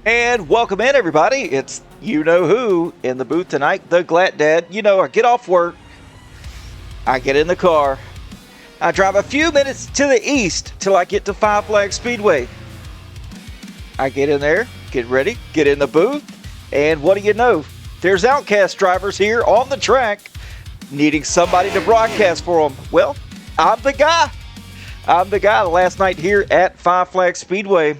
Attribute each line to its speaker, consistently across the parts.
Speaker 1: And welcome in, everybody. It's you-know-who in the booth tonight, the Glat Dad. You know, I get off work, I get in the car, I drive a few minutes to the east till I get to Five Flags Speedway. I get in there, get ready, get in the booth, and what do you know? There's Outcast drivers here on the track needing somebody to broadcast for them. Well, I'm the guy. I'm the guy last night here at Five Flags Speedway.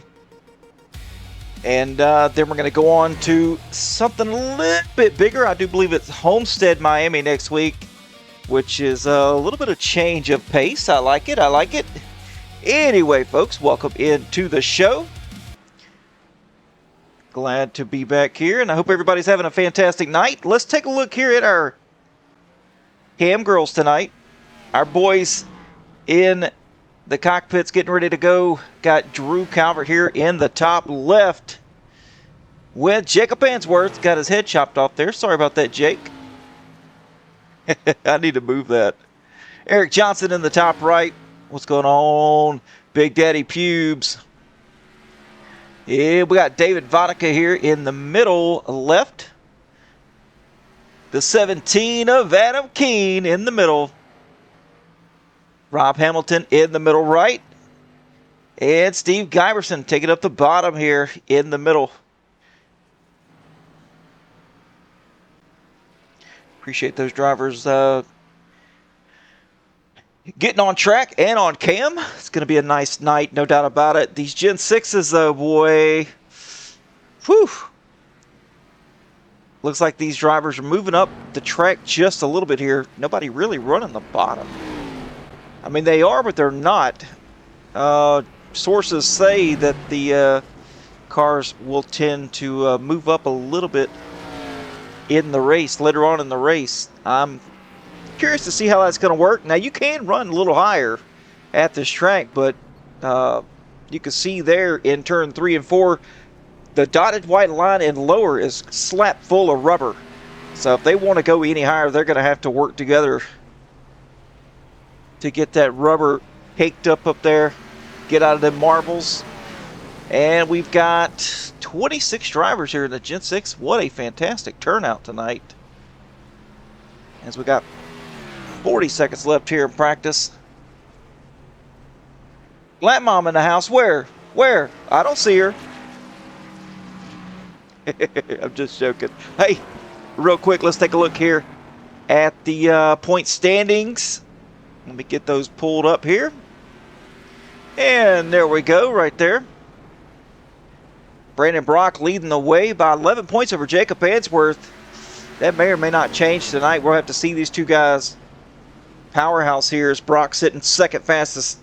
Speaker 1: And then we're going to go on to something a little bit bigger. I do believe it's Homestead, Miami next week, which is a little bit of change of pace. I like it. I like it. Anyway, folks, welcome into the show. Glad to be back here, and I hope everybody's having a fantastic night. Let's take a look here at our cam girls tonight. Our boys in the cockpit's getting ready to go. Got Drew Calvert here in the top left with Jacob Answorth. Got his head chopped off there. Sorry about that, Jake. I need to move that. Eric Johnson in the top right. What's going on, Big Daddy Pubes? Yeah, we got David Vodka here in the middle left. The 17 of Adam Keene in the middle. Rob Hamilton in the middle right. And Steve Giberson taking up the bottom here in the middle. Appreciate those drivers getting on track and on cam. It's going to be a nice night, no doubt about it. These Gen 6s, though, boy. Whew. Looks like these drivers are moving up the track just a little bit here. Nobody really running the bottom. I mean, they are, but they're not. Sources say that the cars will tend to move up a little bit in the race, later on in the race. I'm curious to see how that's going to work. Now, you can run a little higher at this track, but you can see there in turn 3 and 4, the dotted white line and lower is slapped full of rubber. So if they want to go any higher, they're going to have to work together to get that rubber caked up there, get out of the marbles. And we've got 26 drivers here in the Gen 6. What a fantastic turnout tonight. As we got 40 seconds left here in practice. Glat Mom in the house. Where? I don't see her. I'm just joking. Hey, real quick, let's take a look here at the point standings. Let me get those pulled up here. And there we go, right there. Brandon Brock leading the way by 11 points over Jacob Answorth. That may or may not change tonight. We'll have to see these two guys. Powerhouse here is Brock sitting second fastest,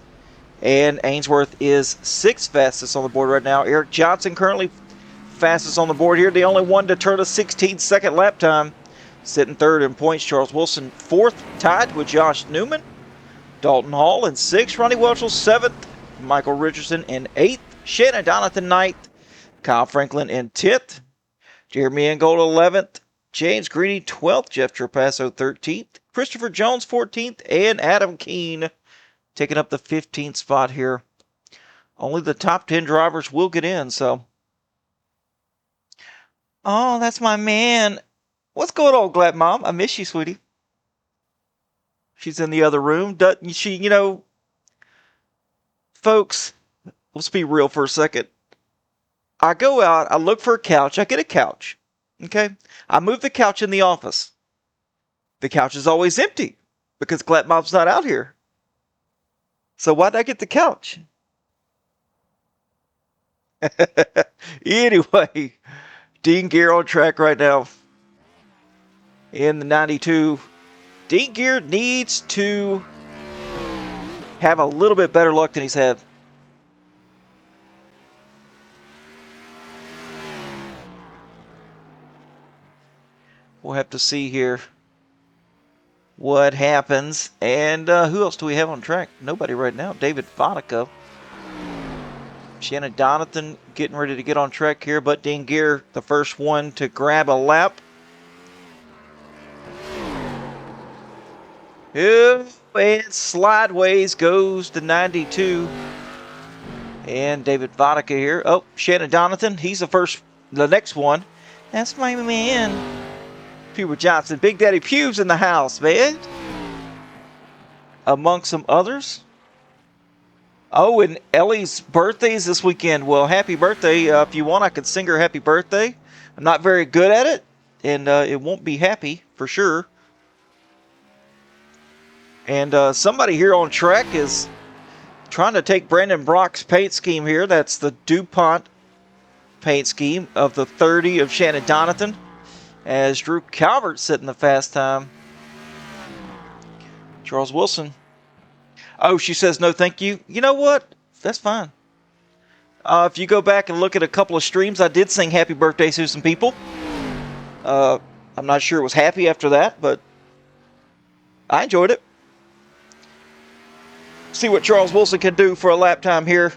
Speaker 1: and Ainsworth is sixth fastest on the board right now. Eric Johnson currently fastest on the board here. The only one to turn a 16-second lap time. Sitting third in points. Charles Wilson fourth, tied with Josh Newman. Dalton Hall in sixth. Ronnie Welchel seventh. Michael Richardson in eighth. Shannon Donathan ninth. Kyle Franklin in 10th. Jeremy Ingold 11th. James Greeny 12th. Jeff Trapasso 13th. Christopher Jones 14th. And Adam Keene taking up the 15th spot here. Only the top 10 drivers will get in, so. Oh, that's my man. What's going on, Glad Mom? I miss you, sweetie. She's in the other room. Doesn't she, you know, folks, let's be real for a second. I go out, I look for a couch, I get a couch, okay? I move the couch in the office. The couch is always empty because Glat Mom's not out here. So why'd I get the couch? Anyway, Dean Gear on track right now in the 92. Dean Gear needs to have a little bit better luck than he's had. We'll have to see here what happens. And who else do we have on track? Nobody right now. David Vodka. Shannon Donathan getting ready to get on track here, but Dean Gear, the first one to grab a lap. And slideways goes to 92. And David Vodka here. Oh, Shannon Donathan, he's the first the next one. That's my man. Peter Johnson. Big Daddy Pugh's in the house, man. Among some others. Oh, and Ellie's birthday is this weekend. Well, happy birthday. If you want, I could sing her happy birthday. I'm not very good at it, and it won't be happy for sure. And somebody here on track is trying to take Brandon Brock's paint scheme here. That's the DuPont paint scheme of the 30 of Shannon Donathan, as Drew Calvert sitting the fast time. Charles Wilson. Oh, she says no thank you. You know what? That's fine. If you go back and look at a couple of streams, I did sing happy birthday to some people. I'm not sure it was happy after that, but I enjoyed it. See what Charles Wilson can do for a lap time here.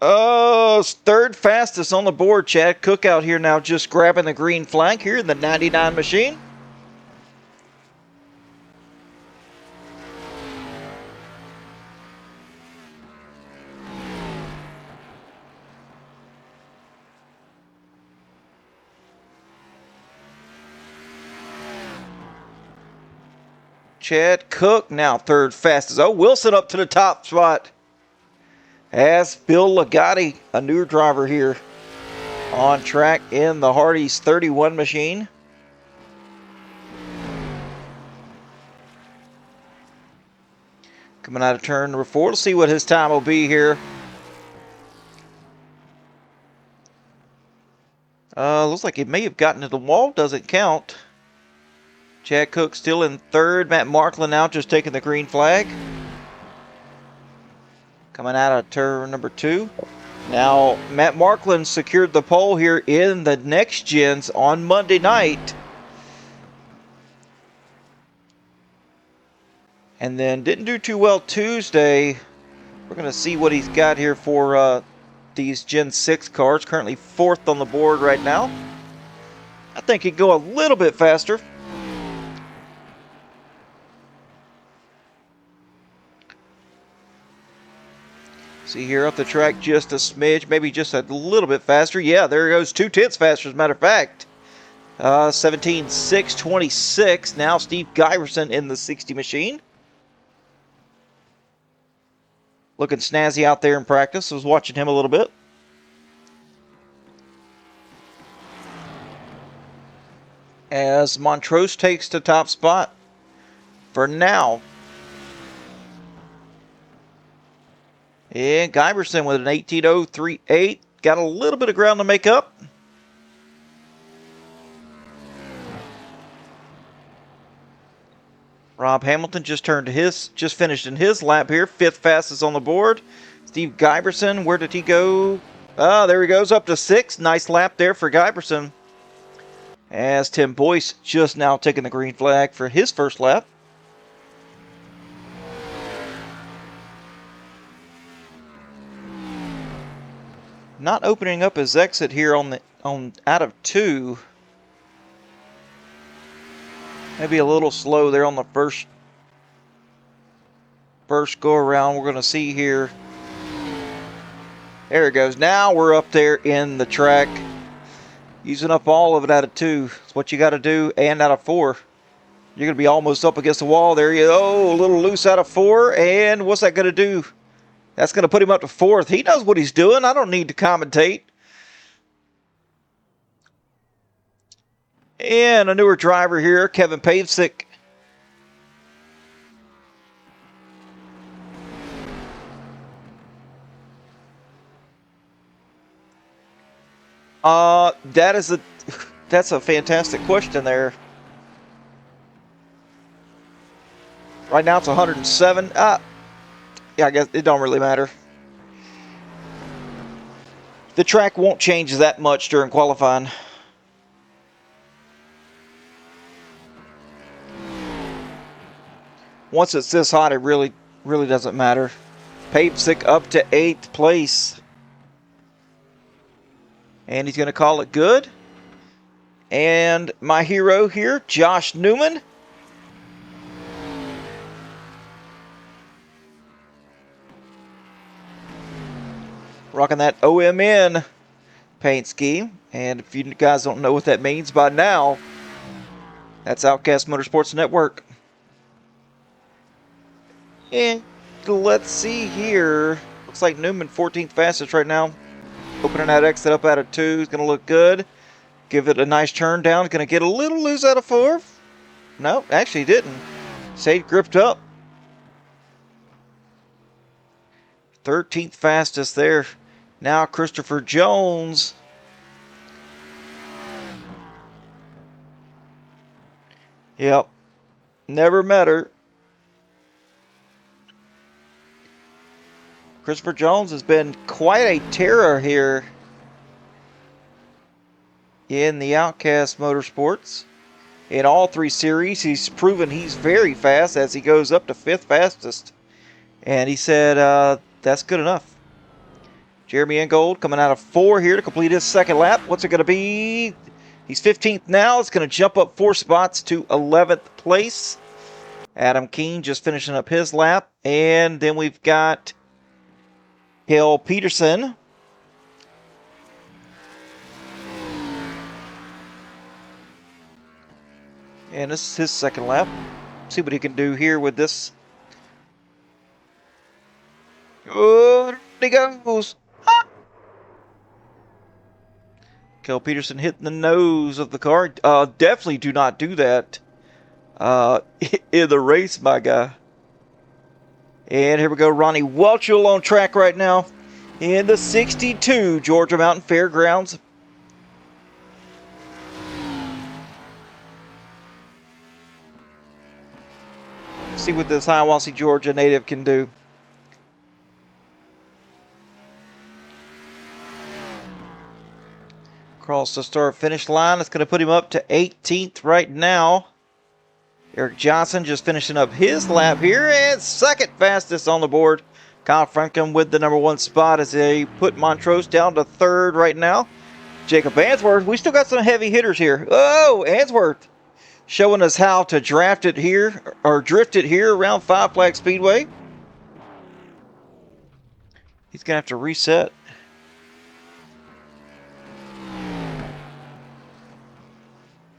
Speaker 1: Oh, third fastest on the board. Chad Cook out here now just grabbing the green flag here in the 99 machine. Chad Cook now third fastest. Oh, Wilson up to the top spot. As Bill Ligotti, a newer driver here on track in the Hardee's 31 machine. Coming out of turn number 4 to see what his time will be here. Looks like he may have gotten to the wall. Doesn't count. Chad Cook still in third. Matt Marklin now just taking the green flag. Coming out of turn number 2. Now, Matt Marklin secured the pole here in the next gens on Monday night. And then didn't do too well Tuesday. We're going to see what he's got here for these Gen 6 cars. Currently 4th on the board right now. I think he'd go a little bit faster. See here up the track just a smidge, maybe just a little bit faster. Yeah, there goes 2/10 faster, as a matter of fact. 17.626. Now Steve Giverson in the 60 machine. Looking snazzy out there in practice. I was watching him a little bit. As Montrose takes the top spot for now. And Giverson with an 18.038. Got a little bit of ground to make up. Rob Hamilton just finished in his lap here. 5th fastest on the board. Steve Giverson, where did he go? There he goes up to 6th. Nice lap there for Giverson. As Tim Boyce just now taking the green flag for his first lap. Not opening up his exit here on out of 2. Maybe a little slow there on the first go around. We're going to see here. There it goes. Now we're up there in the track. Using up all of it out of 2. That's what you got to do. And out of 4. You're going to be almost up against the wall. There you go. A little loose out of 4. And what's that going to do? That's going to put him up to 4th. He knows what he's doing. I don't need to commentate. And a newer driver here, Kevin Pavesic. That's a fantastic question there. Right now it's 107. Yeah, I guess it don't really matter. The track won't change that much during qualifying. Once it's this hot, it really doesn't matter. Pavesic up to 8th place. And he's going to call it good. And my hero here, Josh Newman. Rocking that OMN paint scheme. And if you guys don't know what that means by now, that's Outcast Motorsports Network. And let's see here. Looks like Newman 14th fastest right now. Opening that exit up out of 2 is going to look good. Give it a nice turn down. Going to get a little loose out of 4. No, actually didn't. Stayed gripped up. 13th fastest there. Now Christopher Jones. Yep. Never met her. Christopher Jones has been quite a terror here in the Outcast Motorsports. In all 3 series, he's proven he's very fast as he goes up to 5th fastest. And he said, that's good enough. Jeremy Ingold coming out of 4 here to complete his 2nd lap. What's it going to be? He's 15th now. It's going to jump up 4 spots to 11th place. Adam Keene just finishing up his lap. And then we've got Hill Peterson. And this is his 2nd lap. See what he can do here with this. Oh, there he goes. Ah! Hill Peterson hitting the nose of the car. Definitely do not do that in the race, my guy. And here we go, Ronnie Welchel on track right now in the 62 Georgia Mountain Fairgrounds. See what this Hiawassee, Georgia native can do. Across the start-finish line, it's going to put him up to 18th right now. Eric Johnson just finishing up his lap here, and 2nd fastest on the board. Kyle Franklin with the number 1 spot as they put Montrose down to 3rd right now. Jacob Answorth, we still got some heavy hitters here. Oh, Answorth showing us how to draft it here, or drift it here around Five Flags Speedway. He's going to have to reset.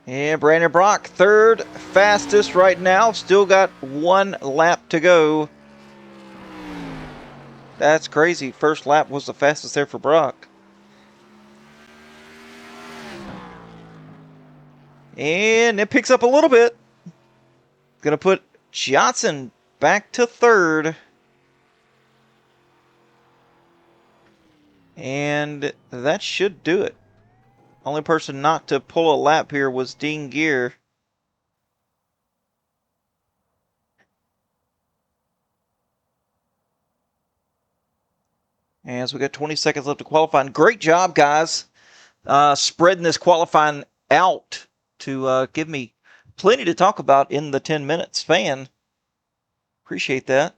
Speaker 1: And Brandon Brock, 3rd fastest right now. Still got 1 lap to go. That's crazy. 1st lap was the fastest there for Brock. And it picks up a little bit. Going to put Johnson back to 3rd. And that should do it. Only person not to pull a lap here was Dean Gear. And so we got 20 seconds left to qualify. And great job, guys, spreading this qualifying out to give me plenty to talk about in the 10 minute span. Appreciate that.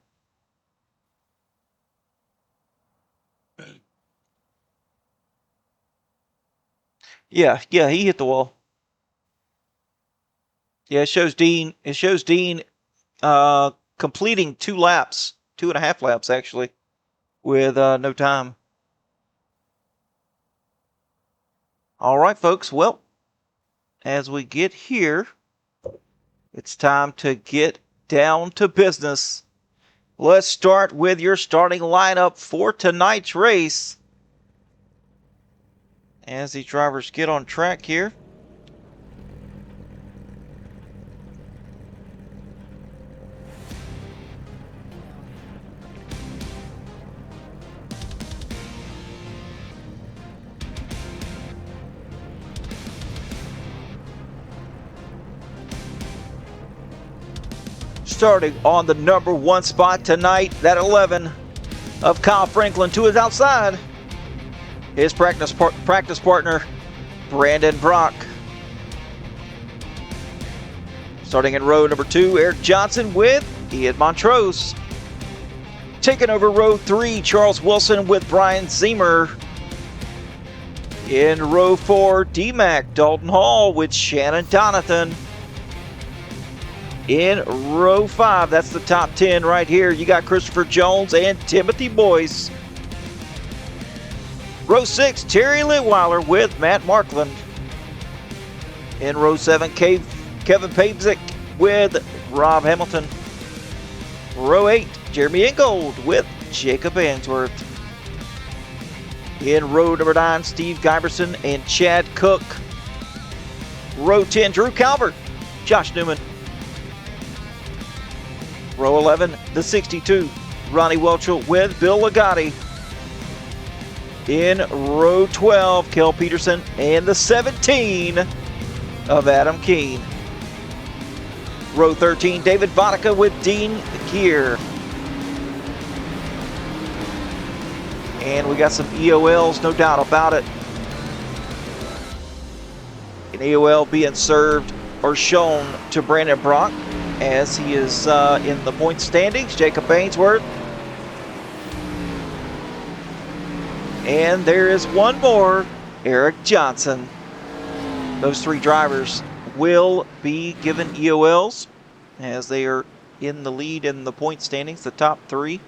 Speaker 1: Yeah, he hit the wall. Yeah, it shows Dean completing 2 laps, 2.5 laps actually, with no time. All right, folks. Well, as we get here, it's time to get down to business. Let's start with your starting lineup for tonight's race. As these drivers get on track here. Starting on the number 1 spot tonight, that 11 of Kyle Franklin to his outside. His practice partner, Brandon Brock. Starting in row number 2, Eric Johnson with Ian Montrose. Taking over row 3, Charles Wilson with Brian Zemer. In row 4, D-Mac Dalton Hall with Shannon Donathan. In row 5, that's the top 10 right here. You got Christopher Jones and Timothy Boyce. Row 6, Terry Litweiler with Matt Markland. In row 7, Kevin Pavzik with Rob Hamilton. Row 8, Jeremy Ingold with Jacob Answorth. In row number 9, Steve Giberson and Chad Cook. Row 10, Drew Calvert, Josh Newman. Row 11, the 62, Ronnie Welchel with Bill Ligotti. In row 12, Kel Peterson and the 17 of Adam Keene. Row 13, David Vodka with Dean Gear. And we got some EOLs, no doubt about it. An EOL being served or shown to Brandon Brock as he is in the point standings. Jacob Ainsworth. And there is one more, Eric Johnson. Those three drivers will be given EOLs as they are in the lead in the point standings, the top three.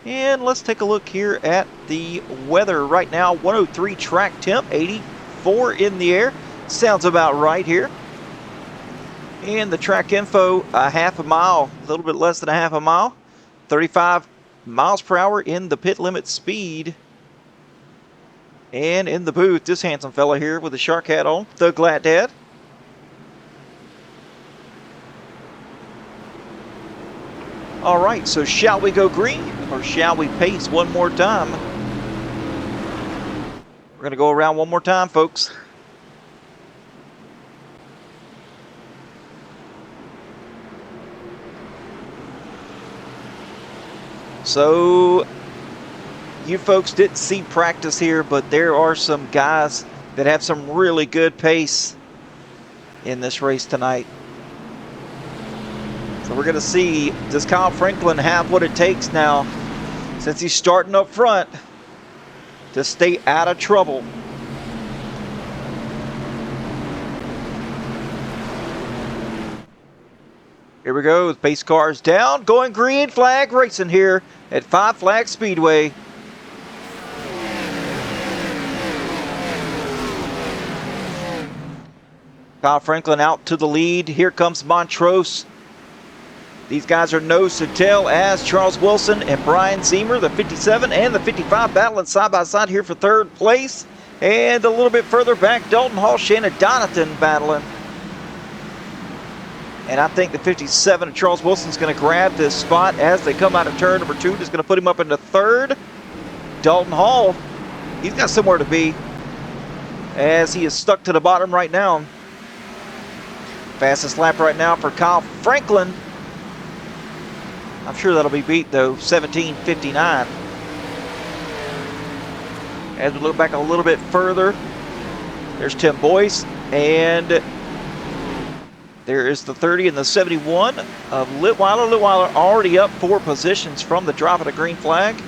Speaker 1: And let's take a look here at the weather right now. 103 track temp, 84 in the air. Sounds about right here. And the track info, a half a mile, a little bit less than a half a mile. 35 miles per hour in the pit limit speed. And in the booth, this handsome fella here with the shark hat on, the Glad Dad. All right, so shall we go green or shall we pace one more time? We're gonna go around one more time, folks. So you folks didn't see practice here, but there are some guys that have some really good pace in this race tonight. So we're going to see, does Kyle Franklin have what it takes now, since he's starting up front, to stay out of trouble? Here we go, pace cars down, going green flag racing here at Five Flags Speedway. Kyle Franklin out to the lead. Here comes Montrose. These guys are nose to tail as Charles Wilson and Brian Zemer, the 57 and the 55, battling side by side here for third place. And a little bit further back, Dalton Hall, Shannon Donatan battling. And I think the 57 of Charles Wilson's going to grab this spot as they come out of turn number 2. Just going to put him up into third. Dalton Hall, he's got somewhere to be as he is stuck to the bottom right now. Fastest lap right now for Kyle Franklin. I'm sure that'll be beat though, 17:59. As we look back a little bit further, there's Tim Boyce, and there is the 30 and the 71 of Litweiler. Litweiler already up 4 positions from the drop of the green flag.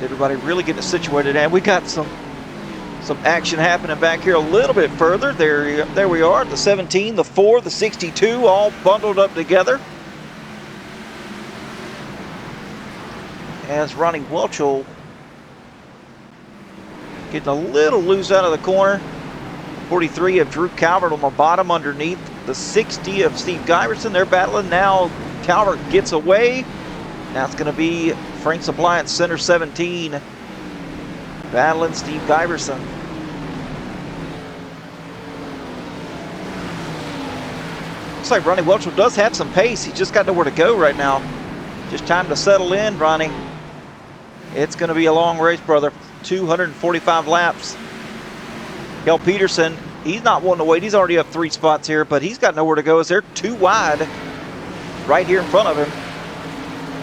Speaker 1: Everybody really getting situated, and we got some action happening back here a little bit further. There we are, the 17, the 4, the 62, all bundled up together. As Ronnie Welchel getting a little loose out of the corner. 43 of Drew Calvert on the bottom underneath the 60 of Steve Giberson. They're battling now. Calvert gets away. Now it's going to be Frank's Appliance Center 17 battling Steve Giberson. Looks like Ronnie Welchel does have some pace. He's just got nowhere to go right now. Just time to settle in, Ronnie. It's going to be a long race, brother. 245 laps. Kel Peterson, he's not wanting to wait. He's already up 3 spots here, but he's got nowhere to go as they're too wide right here in front of him.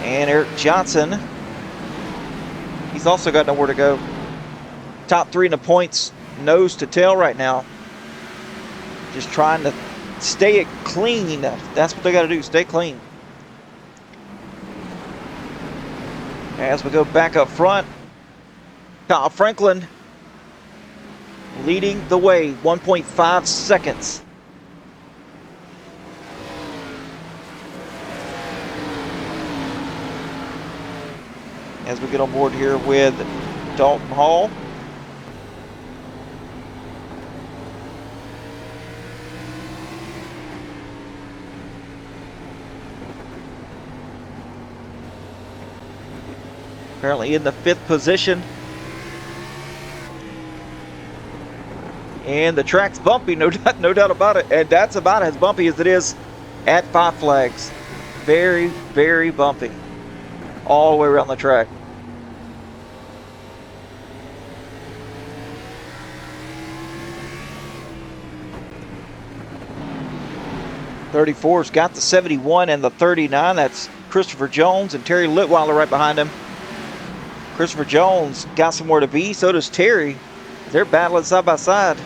Speaker 1: And Eric Johnson, he's also got nowhere to go. Top 3 in the points, nose to tail right now. Just trying to stay it clean. That's what they got to do, stay clean. As we go back up front, Kyle Franklin leading the way, 1.5 seconds. as we get on board here with Dalton Hall. Apparently in the 5th position. And the track's bumpy, no doubt about it. And that's about as bumpy as it is at Five Flags. Very, very bumpy. All the way around the track. '34's got the 71 and the 39. That's Christopher Jones and Terry Litweiler right behind him. Christopher Jones got somewhere to be. So does Terry. They're battling side by side.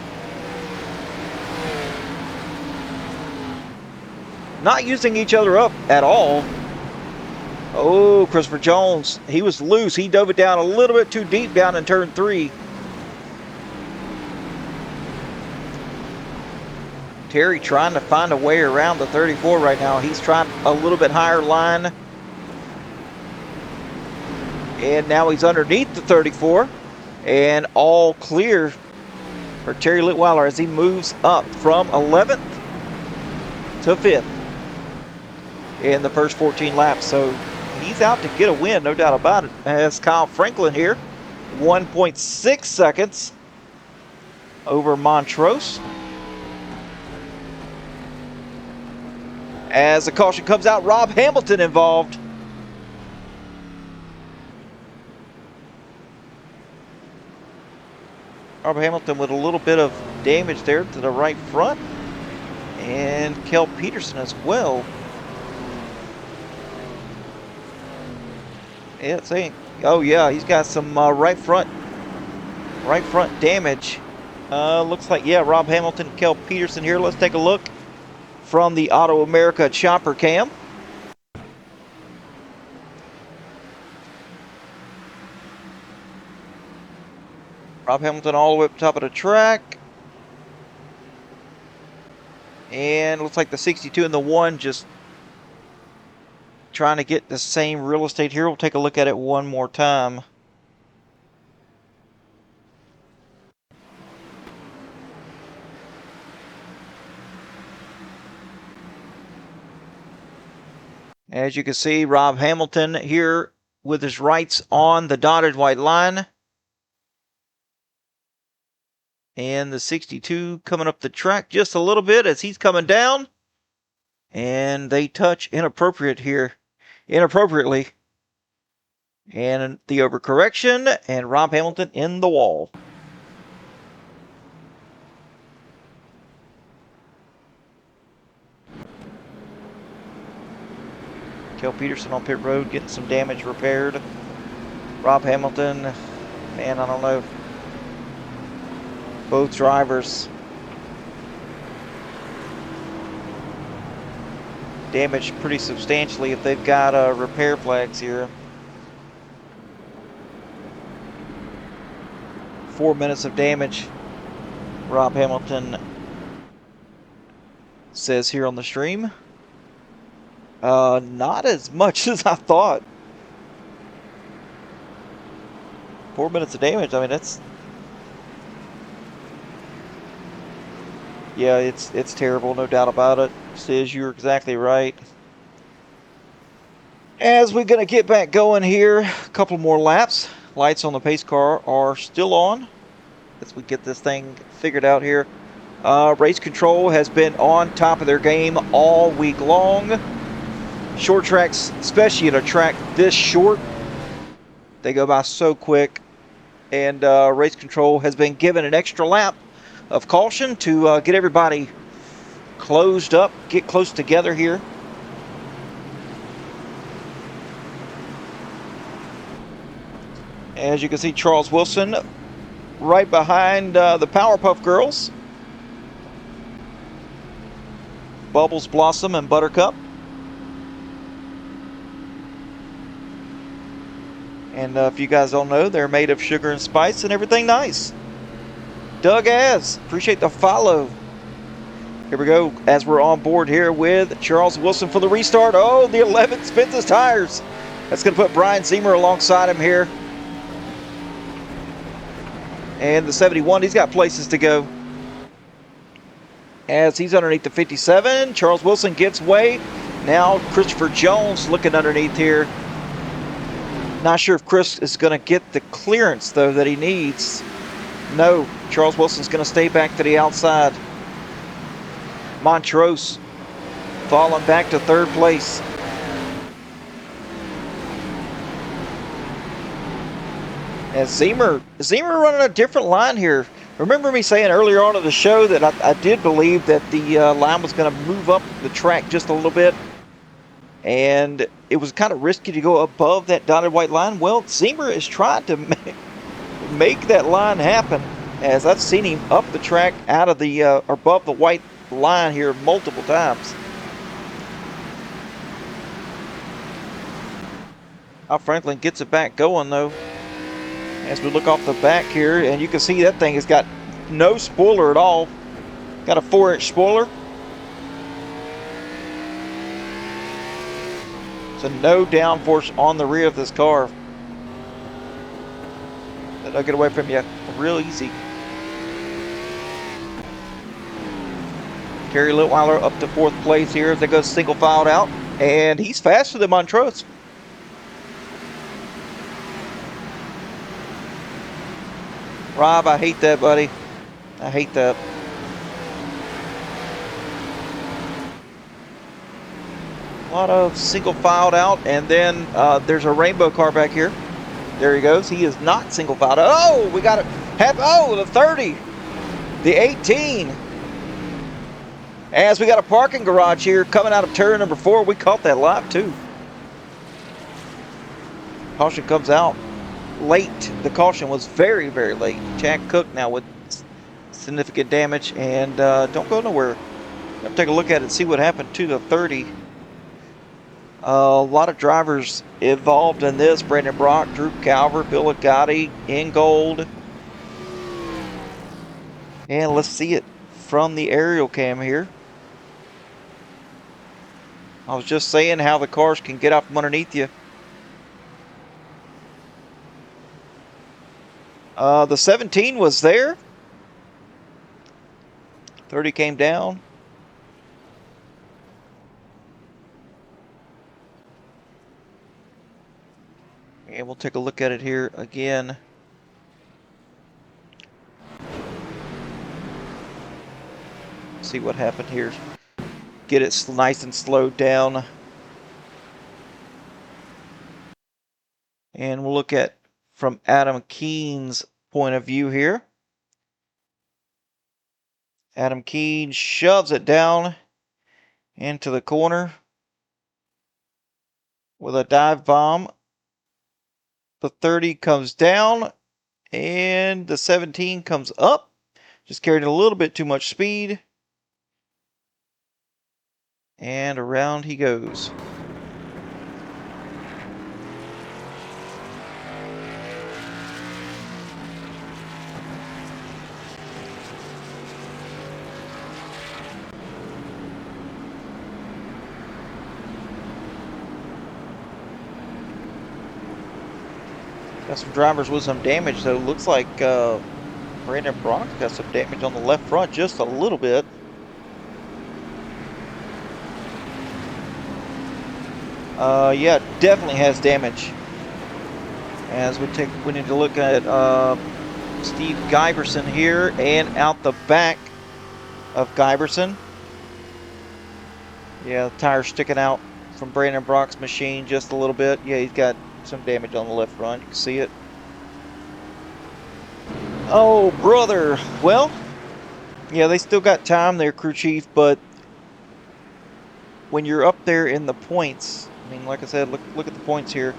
Speaker 1: Not using each other up at all. Oh, Christopher Jones. He was loose. He dove it down a little bit too deep down in turn 3. Terry trying to find a way around the 34 right now. He's trying a little bit higher line. And now he's underneath the 34. And all clear for Terry Litweiler as he moves up from 11th to 5th in the first 14 laps. So he's out to get a win, no doubt about it. As Kyle Franklin here, 1.6 seconds over Montrose. As the caution comes out, Rob Hamilton involved. Rob Hamilton with a little bit of damage there to the right front. And Kel Peterson as well. Yeah, saying, oh yeah, he's got some right front damage. Looks like, yeah, Rob Hamilton, Kel Peterson here. Let's take a look from the Auto America chopper cam. Rob Hamilton all the way up top of the track. And looks like the 62 and the 1 just trying to get the same real estate here. We'll take a look at it one more time. As you can see, Rob Hamilton here with his rights on the dotted white line. And the 62 coming up the track just a little bit as he's coming down. And they touch inappropriately. And the overcorrection, and Rob Hamilton in the wall. Kel Peterson on pit road getting some damage repaired. Rob Hamilton, man, I don't know. Both drivers damaged pretty substantially if they've got repair flags here. 4 minutes of damage, Rob Hamilton says here on the stream. Not as much as I thought. 4 minutes of damage, I mean, that's... Yeah, it's terrible, no doubt about it. Says you're exactly right. As we're going to get back going here, a couple more laps. Lights on the pace car are still on as we get this thing figured out here. Race control has been on top of their game all week long. Short tracks, especially at a track this short, they go by so quick. And race control has been given an extra lap of caution to get everybody closed up, get close together here. As you can see, Charles Wilson right behind the Powerpuff Girls. Bubbles, Blossom, and Buttercup. And if you guys don't know, they're made of sugar and spice and everything nice. Doug Az, appreciate the follow. Here we go, as we're on board here with Charles Wilson for the restart. Oh, the 11 spins his tires. That's going to put Brian Zemer alongside him here. And the 71, he's got places to go. As he's underneath the 57, Charles Wilson gives way. Now Christopher Jones looking underneath here. Not sure if Chris is going to get the clearance, though, that he needs. No, Charles Wilson's going to stay back to the outside. Montrose falling back to third place. And Zemer running a different line here. Remember me saying earlier on in the show that I did believe that the line was going to move up the track just a little bit. And it was kind of risky to go above that dotted white line. Well, Zemer is trying to make that line happen. As I've seen him up the track out of the above the white line here multiple times. Al Franklin gets it back going though. As we look off the back here, and you can see that thing has got no spoiler at all. Got a 4-inch spoiler. So no downforce on the rear of this car. That'll get away from you real easy. Kerry Litweiler up to 4th place here as they go single filed out. And he's faster than Montrose. Rob, I hate that, buddy. I hate that. A lot of single filed out, and then there's a rainbow car back here. There he goes. He is not single filed out. Oh, we got it. Oh, the 30. The 18. As we got a parking garage here coming out of turn number 4. We caught that live too. Caution comes out late. The caution was very, very late. Jack Cook now with significant damage, and don't go nowhere. I'll take a look at it and see what happened to the 30. A lot of drivers involved in this. Brandon Brock, Drew Calver, Bill Agati, Ingold. And let's see it from the aerial cam here. I was just saying how the cars can get out from underneath you. The 17 was there. 30 came down. And we'll take a look at it here again. See what happened here. Get it nice and slowed down. And we'll look at from Adam Keen's point of view here. Adam Keen shoves it down into the corner with a dive bomb. The 30 comes down and the 17 comes up. Just carried a little bit too much speed. And around he goes. Got some drivers with some damage though. Looks like Brandon Brock got some damage on the left front just a little bit. Yeah, definitely has damage. As we need to look at Steve Giberson here, and out the back of Giberson. Yeah, the tire sticking out from Brandon Brock's machine just a little bit. Yeah, he's got some damage on the left front. You can see it. Oh, brother. Well, yeah, they still got time there, crew chief, but when you're up there in the points, I mean, like I said, look at the points here.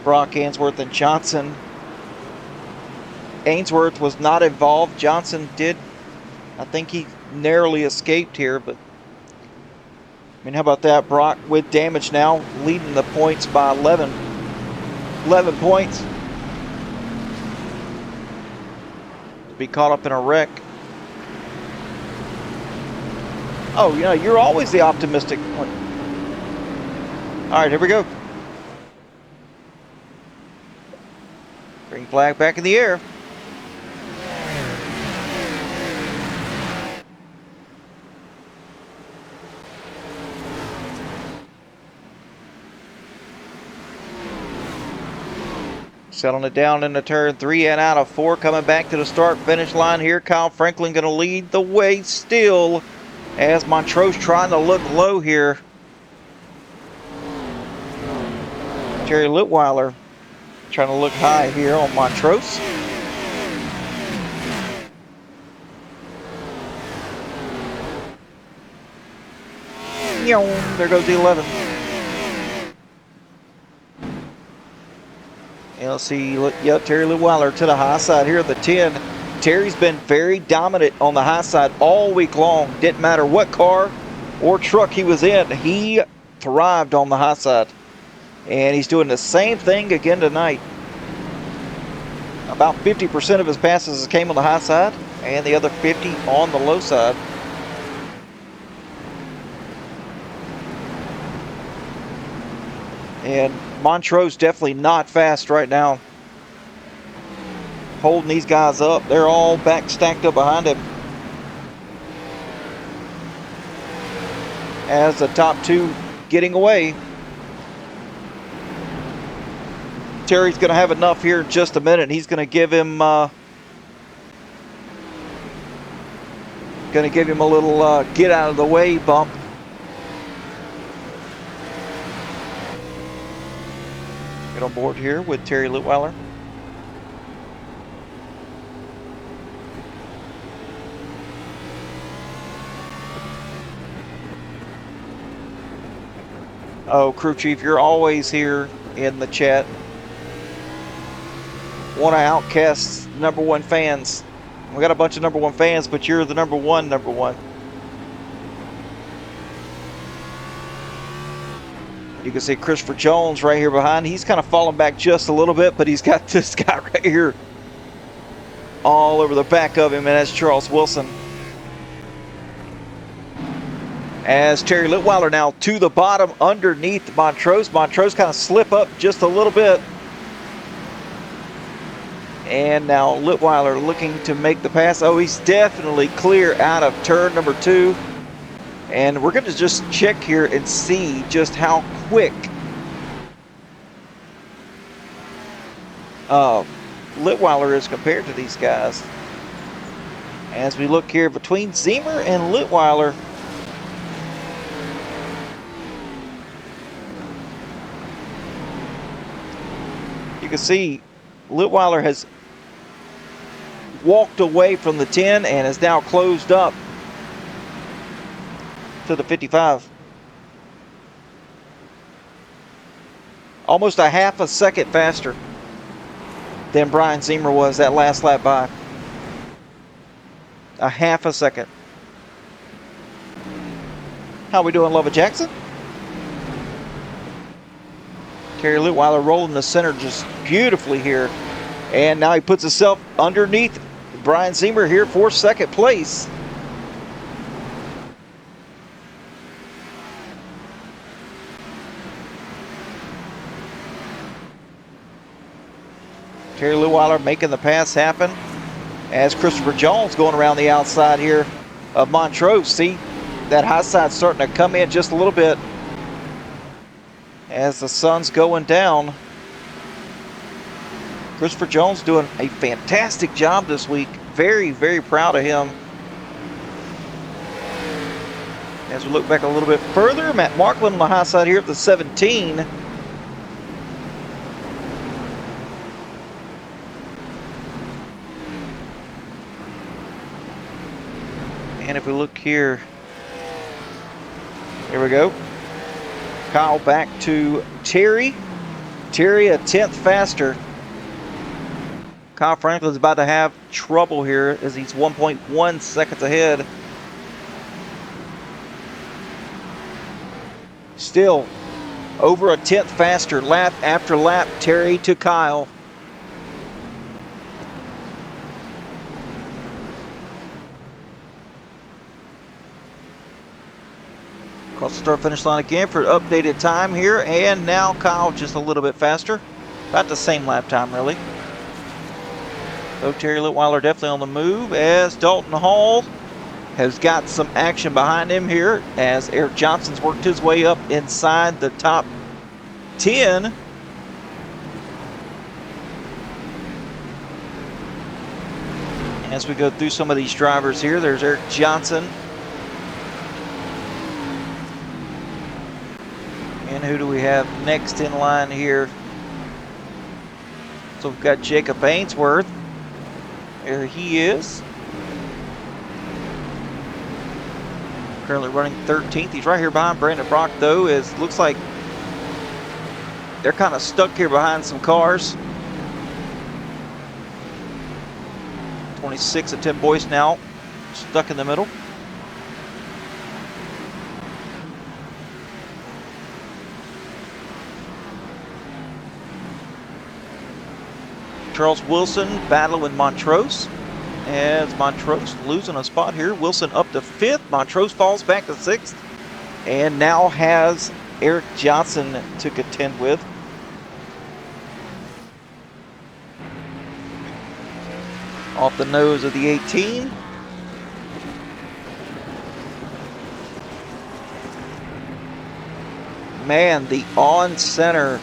Speaker 1: Brock, Ainsworth, and Johnson. Ainsworth was not involved. Johnson did. I think he narrowly escaped here, but I mean, how about that? Brock with damage now, leading the points by 11 points. To be caught up in a wreck. Oh, yeah, you're always the optimistic one. All right, here we go. Green flag back in the air. Settling it down into turn 3 and out of 4. Coming back to the start-finish line here. Kyle Franklin going to lead the way still as Montrose trying to look low here. Terry Litweiler trying to look high here on Montrose. There goes the 11. And let's see, Terry Litweiler to the high side here at the 10. Terry's been very dominant on the high side all week long. Didn't matter what car or truck he was in, he thrived on the high side. And he's doing the same thing again tonight. About 50% of his passes came on the high side, and the other 50 on the low side. And Montrose definitely not fast right now. Holding these guys up. They're all back stacked up behind him. As the top two getting away. Terry's going to have enough here in just a minute. He's going to give him a little get out of the way bump. Get on board here with Terry Litweiler. Oh, crew chief, you're always here in the chat. One of Outcast's #1 fans. We got a bunch of #1 fans, but you're the number one. You can see Christopher Jones right here behind. He's kind of fallen back just a little bit, but he's got this guy right here all over the back of him, and that's Charles Wilson. As Terry Litweiler now to the bottom underneath Montrose. Montrose kind of slip up just a little bit. And now Litweiler looking to make the pass. Oh, he's definitely clear out of turn number 2. And we're going to just check here and see just how quick Litweiler is compared to these guys. As we look here between Ziemer and Litweiler, you can see Litweiler has walked away from the 10 and is now closed up to the 55. Almost a half a second faster than Brian Ziemer was that last lap by. A half a second. How we doing, Lova Jackson? Terry Litweiler rolling the center just beautifully here. And now he puts himself underneath Brian Ziemer here for second place. Terry Litweiler making the pass happen as Christopher Jones going around the outside here of Montrose. See, that high side starting to come in just a little bit as the sun's going down. Christopher Jones doing a fantastic job this week. Very, very proud of him. As we look back a little bit further, Matt Marklin on the high side here at the 17. And if we look here, here we go. Kyle back to Terry. Terry a 10th faster. Kyle Franklin's about to have trouble here as he's 1.1 seconds ahead. Still over a 10th faster lap after lap, Terry to Kyle. Across the start finish line again for updated time here, and now Kyle just a little bit faster. About the same lap time, really. So Terry Litweiler definitely on the move as Dalton Hall has got some action behind him here as Eric Johnson's worked his way up inside the top 10. As we go through some of these drivers here, there's Eric Johnson. And who do we have next in line here? So we've got Jacob Ainsworth. There he is. Currently running 13th. He's right here behind Brandon Brock, though, as it looks like they're kind of stuck here behind some cars. 26 of Tim Boyce now stuck in the middle. Charles Wilson battling with Montrose. As Montrose losing a spot here. Wilson up to 5th. Montrose falls back to 6th. And now has Eric Johnson to contend with. Off the nose of the 18. Man, the on-center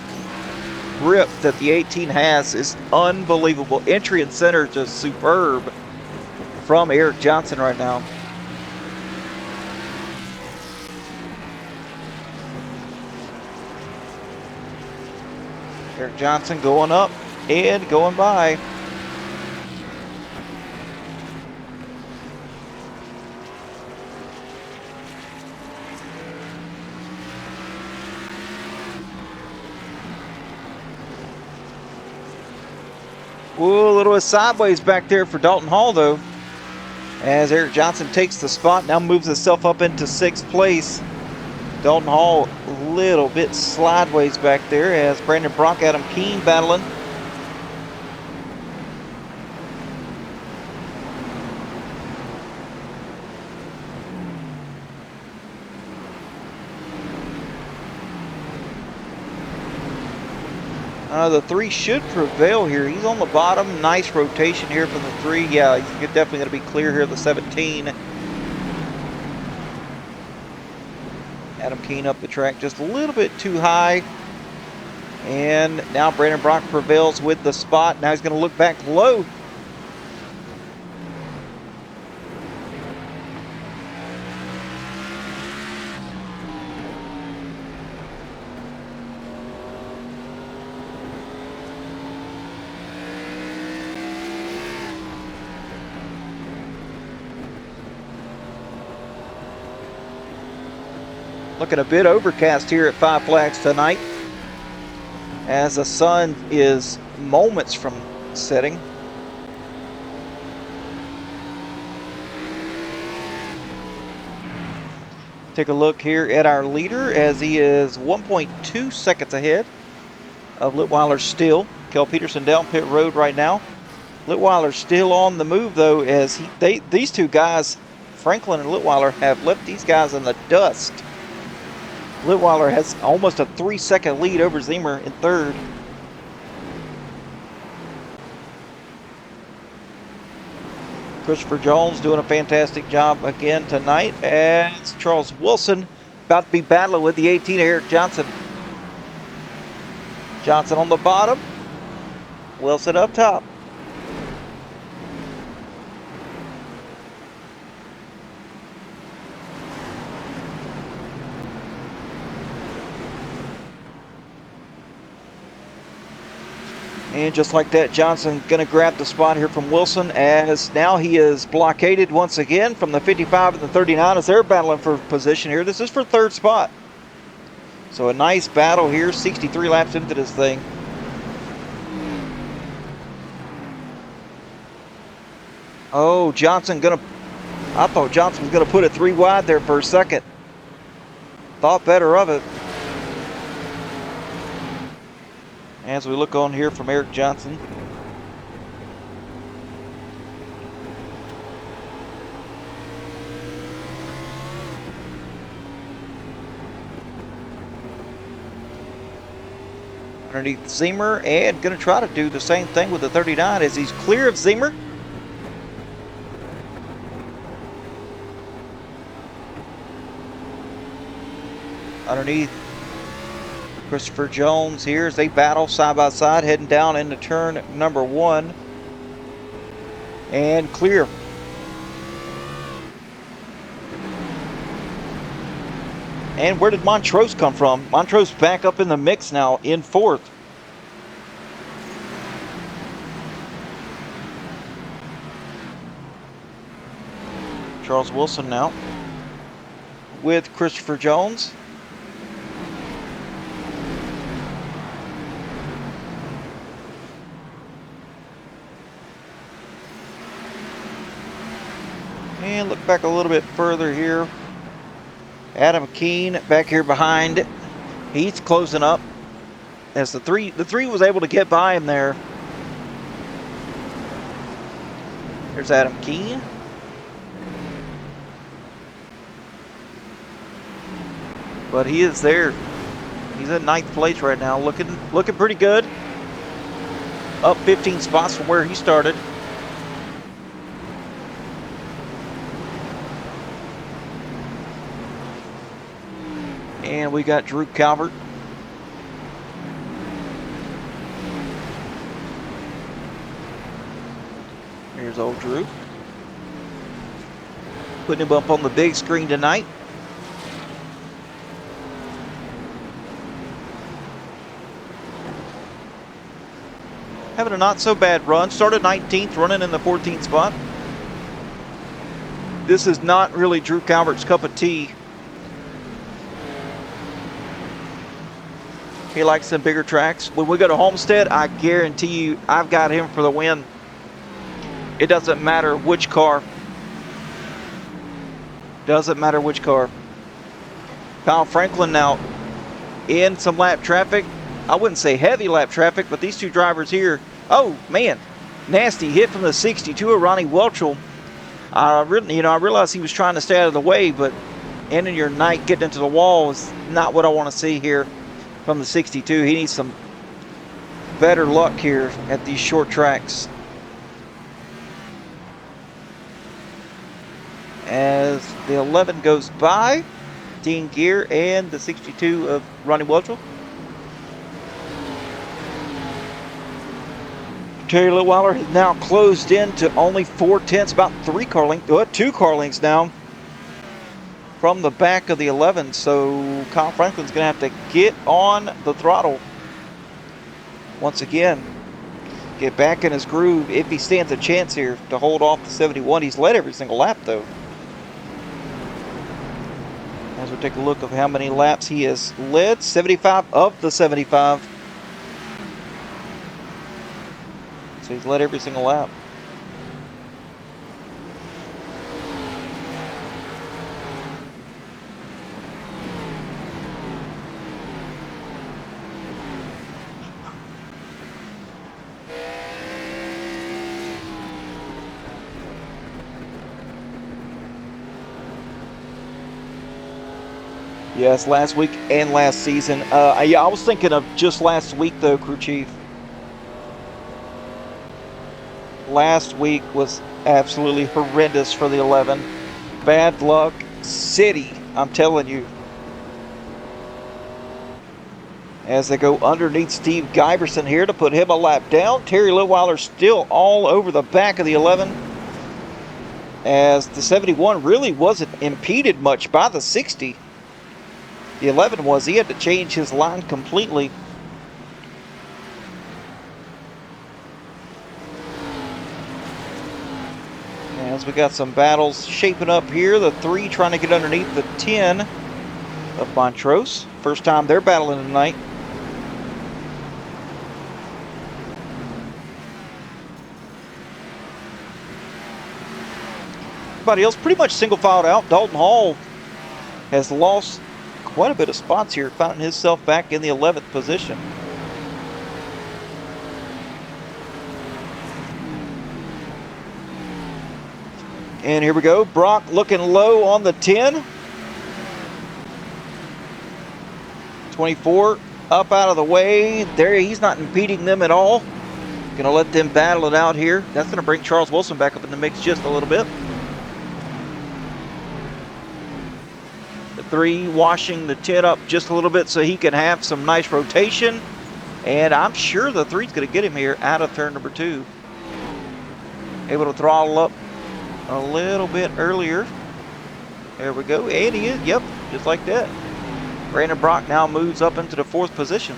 Speaker 1: grip that the 18 has is unbelievable. Entry and center just superb from Eric Johnson right now. Eric Johnson going up and going by. Ooh, a little sideways back there for Dalton Hall, though. As Eric Johnson takes the spot, now moves himself up into 6th place. Dalton Hall a little bit slideways back there as Brandon Brock, Adam Keene battling. The 3 should prevail here. He's on the bottom. Nice rotation here from the 3. Yeah, he's definitely going to be clear here, the 17. Adam Keene up the track just a little bit too high. And now Brandon Brock prevails with the spot. Now he's going to look back low. Looking a bit overcast here at Five Flags tonight, as the sun is moments from setting. Take a look here at our leader as he is 1.2 seconds ahead of Litweiler still. Kel Peterson down pit road right now. Litweiler still on the move, though, as these two guys, Franklin and Litweiler, have left these guys in the dust. Litweiler has almost a 3-second lead over Ziemer in 3rd. Christopher Jones doing a fantastic job again tonight as Charles Wilson about to be battling with the 18, Eric Johnson. Johnson on the bottom, Wilson up top. And just like that, Johnson going to grab the spot here from Wilson, as now he is blockaded once again from the 55 and the 39 as they're battling for position here. This is for 3rd spot. So a nice battle here, 63 laps into this thing. Oh, Johnson I thought Johnson was going to put it 3 wide there for a second. Thought better of it. As we look on here from Eric Johnson. underneath Zemer, and going to try to do the same thing with the 39 as he's clear of Zemer. Underneath Christopher Jones here as they battle side by side, heading down into turn number 1. And clear. And where did Montrose come from? Montrose back up in the mix now in 4th. Charles Wilson now with Christopher Jones. And look back a little bit further here. Adam Keene back here behind. He's closing up as the three was able to get by him there. There's Adam Keene. But he is there. He's in 9th place right now, looking pretty good. Up 15 spots from where he started. And we got Drew Calvert. Here's old Drew. Putting him up on the big screen tonight. Having a not so bad run. Started 19th, running in the 14th spot. This is not really Drew Calvert's cup of tea. He likes some bigger tracks. When we go to Homestead, I guarantee you I've got him for the win. It doesn't matter which car. Doesn't matter which car. Kyle Franklin now in some lap traffic. I wouldn't say heavy lap traffic, but these two drivers here. Oh, man. Nasty hit from the 62 of Ronnie Welchel. I realized he was trying to stay out of the way, but ending your night getting into the wall is not what I want to see here. From the 62, he needs some better luck here at these short tracks. As the 11 goes by, Dean Gear and the 62 of Ronnie Welchel. Terry Litweiler has now closed in to only 4/10, about 2 car lengths now from the back of the 11, so Kyle Franklin's going to have to get on the throttle once again. Get back in his groove if he stands a chance here to hold off the 71. He's led every single lap, though. As we take a look of how many laps he has led, 75 of the 75. So he's led every single lap. Yes, last week and last season. Yeah, I was thinking of just last week, though, crew chief. Last week was absolutely horrendous for the 11. Bad luck city, I'm telling you. As they go underneath Steve Giberson here to put him a lap down. Terry Litweiler still all over the back of the 11. As the 71 really wasn't impeded much by the 60. The 11 was. He had to change his line completely. As we got some battles shaping up here. The 3 trying to get underneath the 10 of Montrose. First time they're battling tonight. Everybody else pretty much single filed out. Dalton Hall has lost quite a bit of spots here, finding himself back in the 11th position. And here we go. Brock looking low on the 10. 24 up out of the way. There, he's not impeding them at all. Going to let them battle it out here. That's going to bring Charles Wilson back up in the mix just a little bit. The 3 washing the 10 up just a little bit so he can have some nice rotation. And I'm sure the 3's going to get him here out of turn number 2. Able to throttle up a little bit earlier. There we go. And he is. Yep, just like that. Brandon Brock now moves up into the 4th position.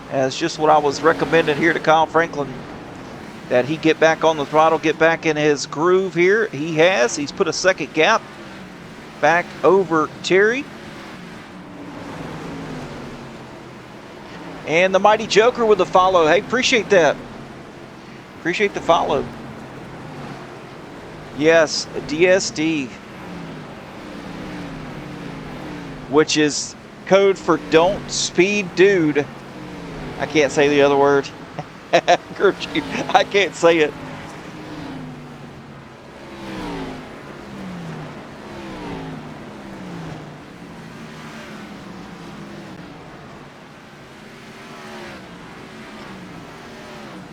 Speaker 1: That's just what I was recommending here to Kyle Franklin, that he get back on the throttle, get back in his groove here. He has. He's put a 2nd gap back over Terry. And the Mighty Joker with the follow. Hey, appreciate that. Appreciate the follow. Yes, DSD, which is code for Don't Speed Dude. I can't say the other word. I can't say it.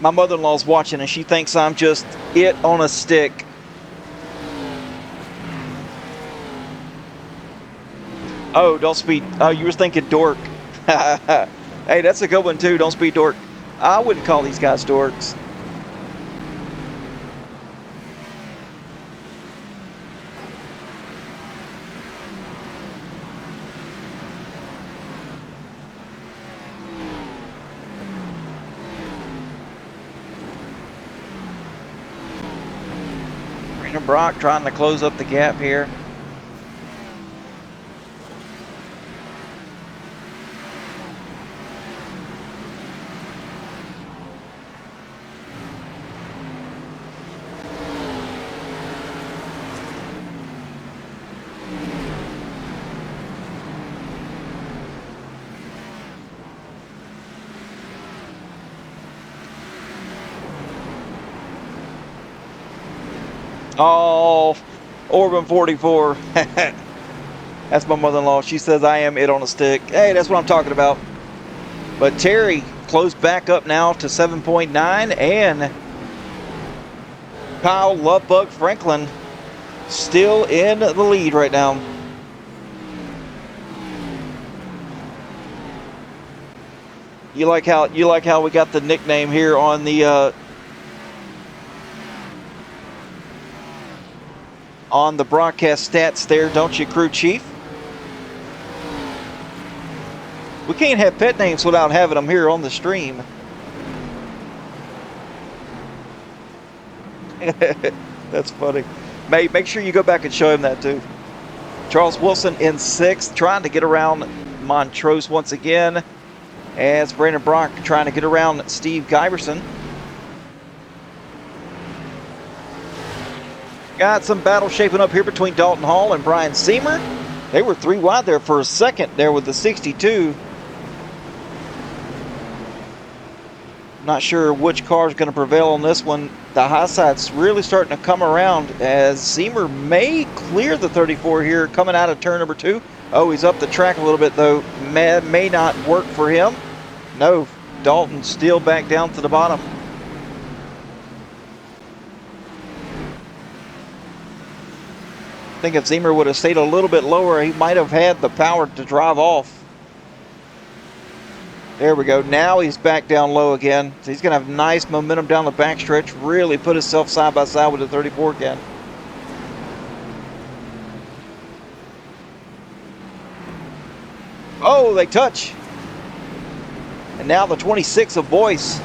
Speaker 1: My mother-in-law's watching and she thinks I'm just it on a stick. Oh, don't speed. Oh, you were thinking dork. Hey, that's a good one too. Don't speed dork. I wouldn't call these guys dorks. Brandon Brock trying to close up the gap here. Oh, Orban 44. That's my mother-in-law. She says I am it on a stick. Hey, that's what I'm talking about. But Terry closed back up now to 7.9, and Kyle Lovebug Franklin still in the lead right now. You like how we got the nickname here on the broadcast stats there, don't you, crew chief? We can't have pet names without having them here on the stream. That's funny. Make sure you go back and show him that too. Charles Wilson in 6th, trying to get around Montrose once again, as Brandon Brock trying to get around Steve Giberson. Got some battle shaping up here between Dalton Hall and Brian Seamer. They were 3 wide there for a second there with the 62. Not sure which car is going to prevail on this one. The high side's really starting to come around as Seamer may clear the 34 here coming out of turn number 2. Oh, he's up the track a little bit though. May not work for him. No, Dalton still back down to the bottom. I think if Seamer would have stayed a little bit lower, he might have had the power to drive off. There we go. Now he's back down low again. So he's going to have nice momentum down the backstretch. Really put himself side by side with the 34 again. Oh, they touch. And now the 26 of Boyce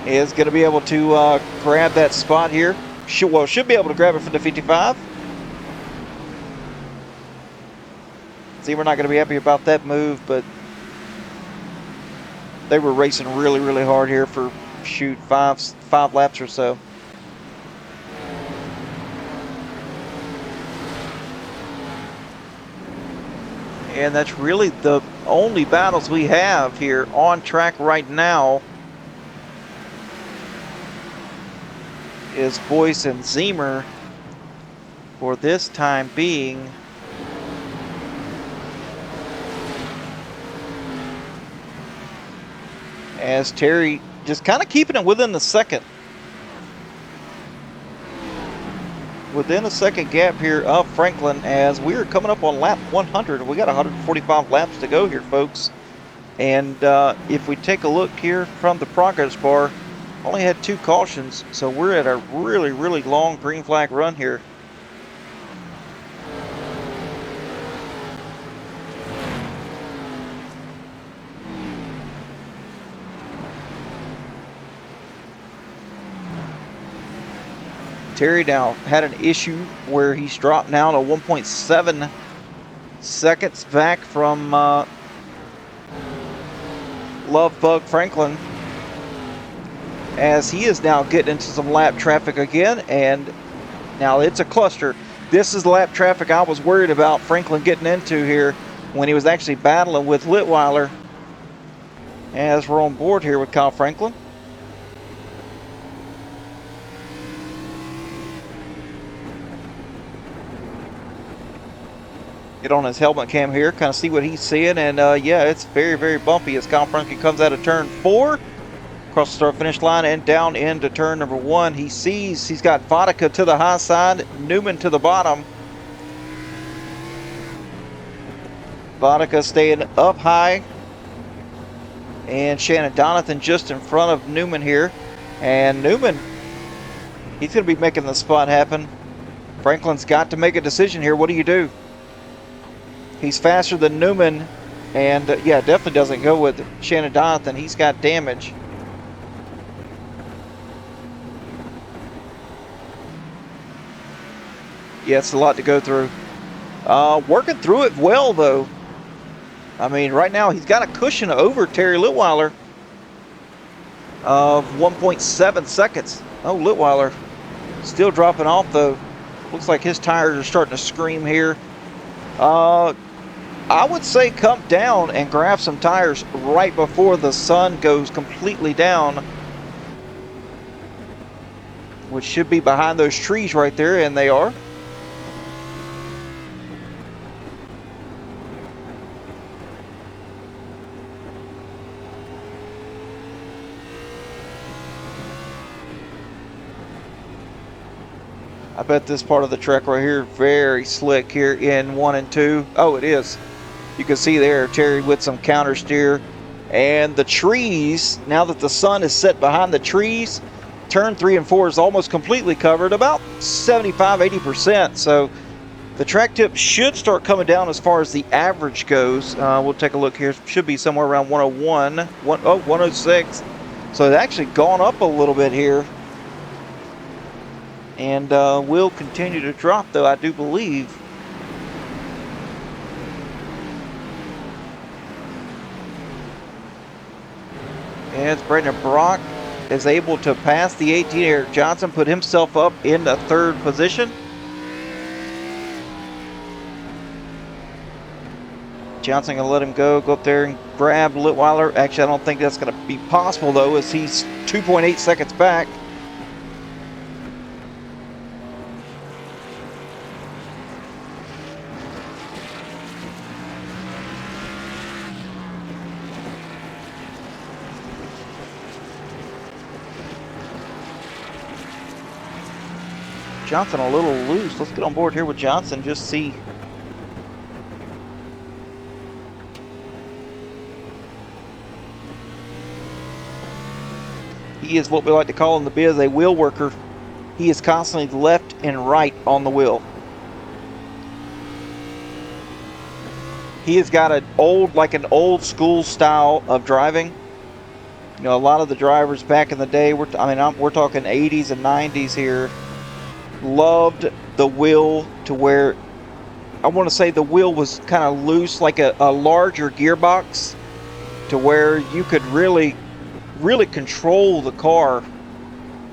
Speaker 1: is going to be able to grab that spot here. Should be able to grab it from the 55. See, we're not going to be happy about that move, but they were racing really, really hard here for, shoot, five laps or so. And that's really the only battles we have here on track right now. is Boyce and Zemer for this time being. As Terry just kind of keeping it within the second. Within a second gap here of Franklin, as we are coming up on lap 100. We got 145 laps to go here, folks. And if we take a look here from the progress bar, only had 2 cautions, so we're at a really, really long green flag run here. Terry now had an issue where he's dropped now to 1.7 seconds back from Love Bug Franklin, as he is now getting into some lap traffic again, and now it's a cluster. This is the lap traffic I was worried about Franklin getting into here when he was actually battling with Litweiler, as we're on board here with Kyle Franklin. Get on his helmet cam here, kind of see what he's seeing, and yeah, it's very, very bumpy as Kyle Franklin comes out of turn 4, across the start finish line and down into turn number 1. He sees he's got Vodka to the high side, Newman to the bottom. Vodka staying up high, and Shannon Donathan just in front of Newman here, and Newman, he's going to be making the spot happen. Franklin's got to make a decision here. What do you do? He's faster than Newman, and yeah, definitely doesn't go with Shannon Donathan. He's got damage. Yeah, it's a lot to go through. Working through it well, though. I mean, right now he's got a cushion over Terry Litweiler of 1.7 seconds. Oh, Litweiler still dropping off, though. Looks like his tires are starting to scream here. I would say come down and grab some tires right before the sun goes completely down, which should be behind those trees right there, and they are. I bet this part of the track right here very slick here in 1 and 2. Oh, it is. You can see there Terry with some counter steer, and the trees, now that the sun is set behind the trees, turn 3 and 4 is almost completely covered, about 75-80%. So the track tip should start coming down as far as the average goes. We'll take a look here. Should be somewhere around 101, 106. So it's actually gone up a little bit here. And will continue to drop, though, I do believe. As Brandon Brock is able to pass the 18, Eric Johnson put himself up in the 3rd position. Johnson gonna let him go up there and grab Litweiler. Actually, I don't think that's gonna be possible, though, as he's 2.8 seconds back. Johnson a little loose. Let's get on board here with Johnson, just see. He is what we like to call in the biz a wheel worker. He is constantly left and right on the wheel. He has got an old school style of driving. You know, a lot of the drivers back in the day, we're talking 80s and 90s here, loved the wheel to where, I want to say the wheel was kind of loose, like a larger gearbox, to where you could really control the car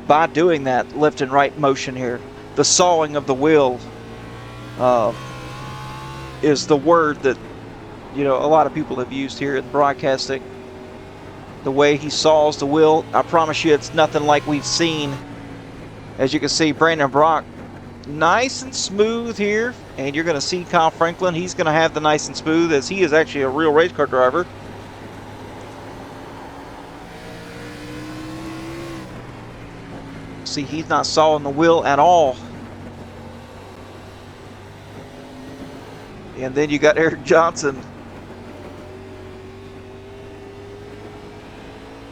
Speaker 1: by doing that left and right motion here. The sawing of the wheel is the word that, you know, a lot of people have used here in broadcasting. The way he saws the wheel, I promise you it's nothing like we've seen As you can see, Brandon Brock nice and smooth here, and you're going to see Kyle Franklin. He's going to have the nice and smooth, as he is actually a real race car driver. See, he's not sawing the wheel at all. And then you got Eric Johnson.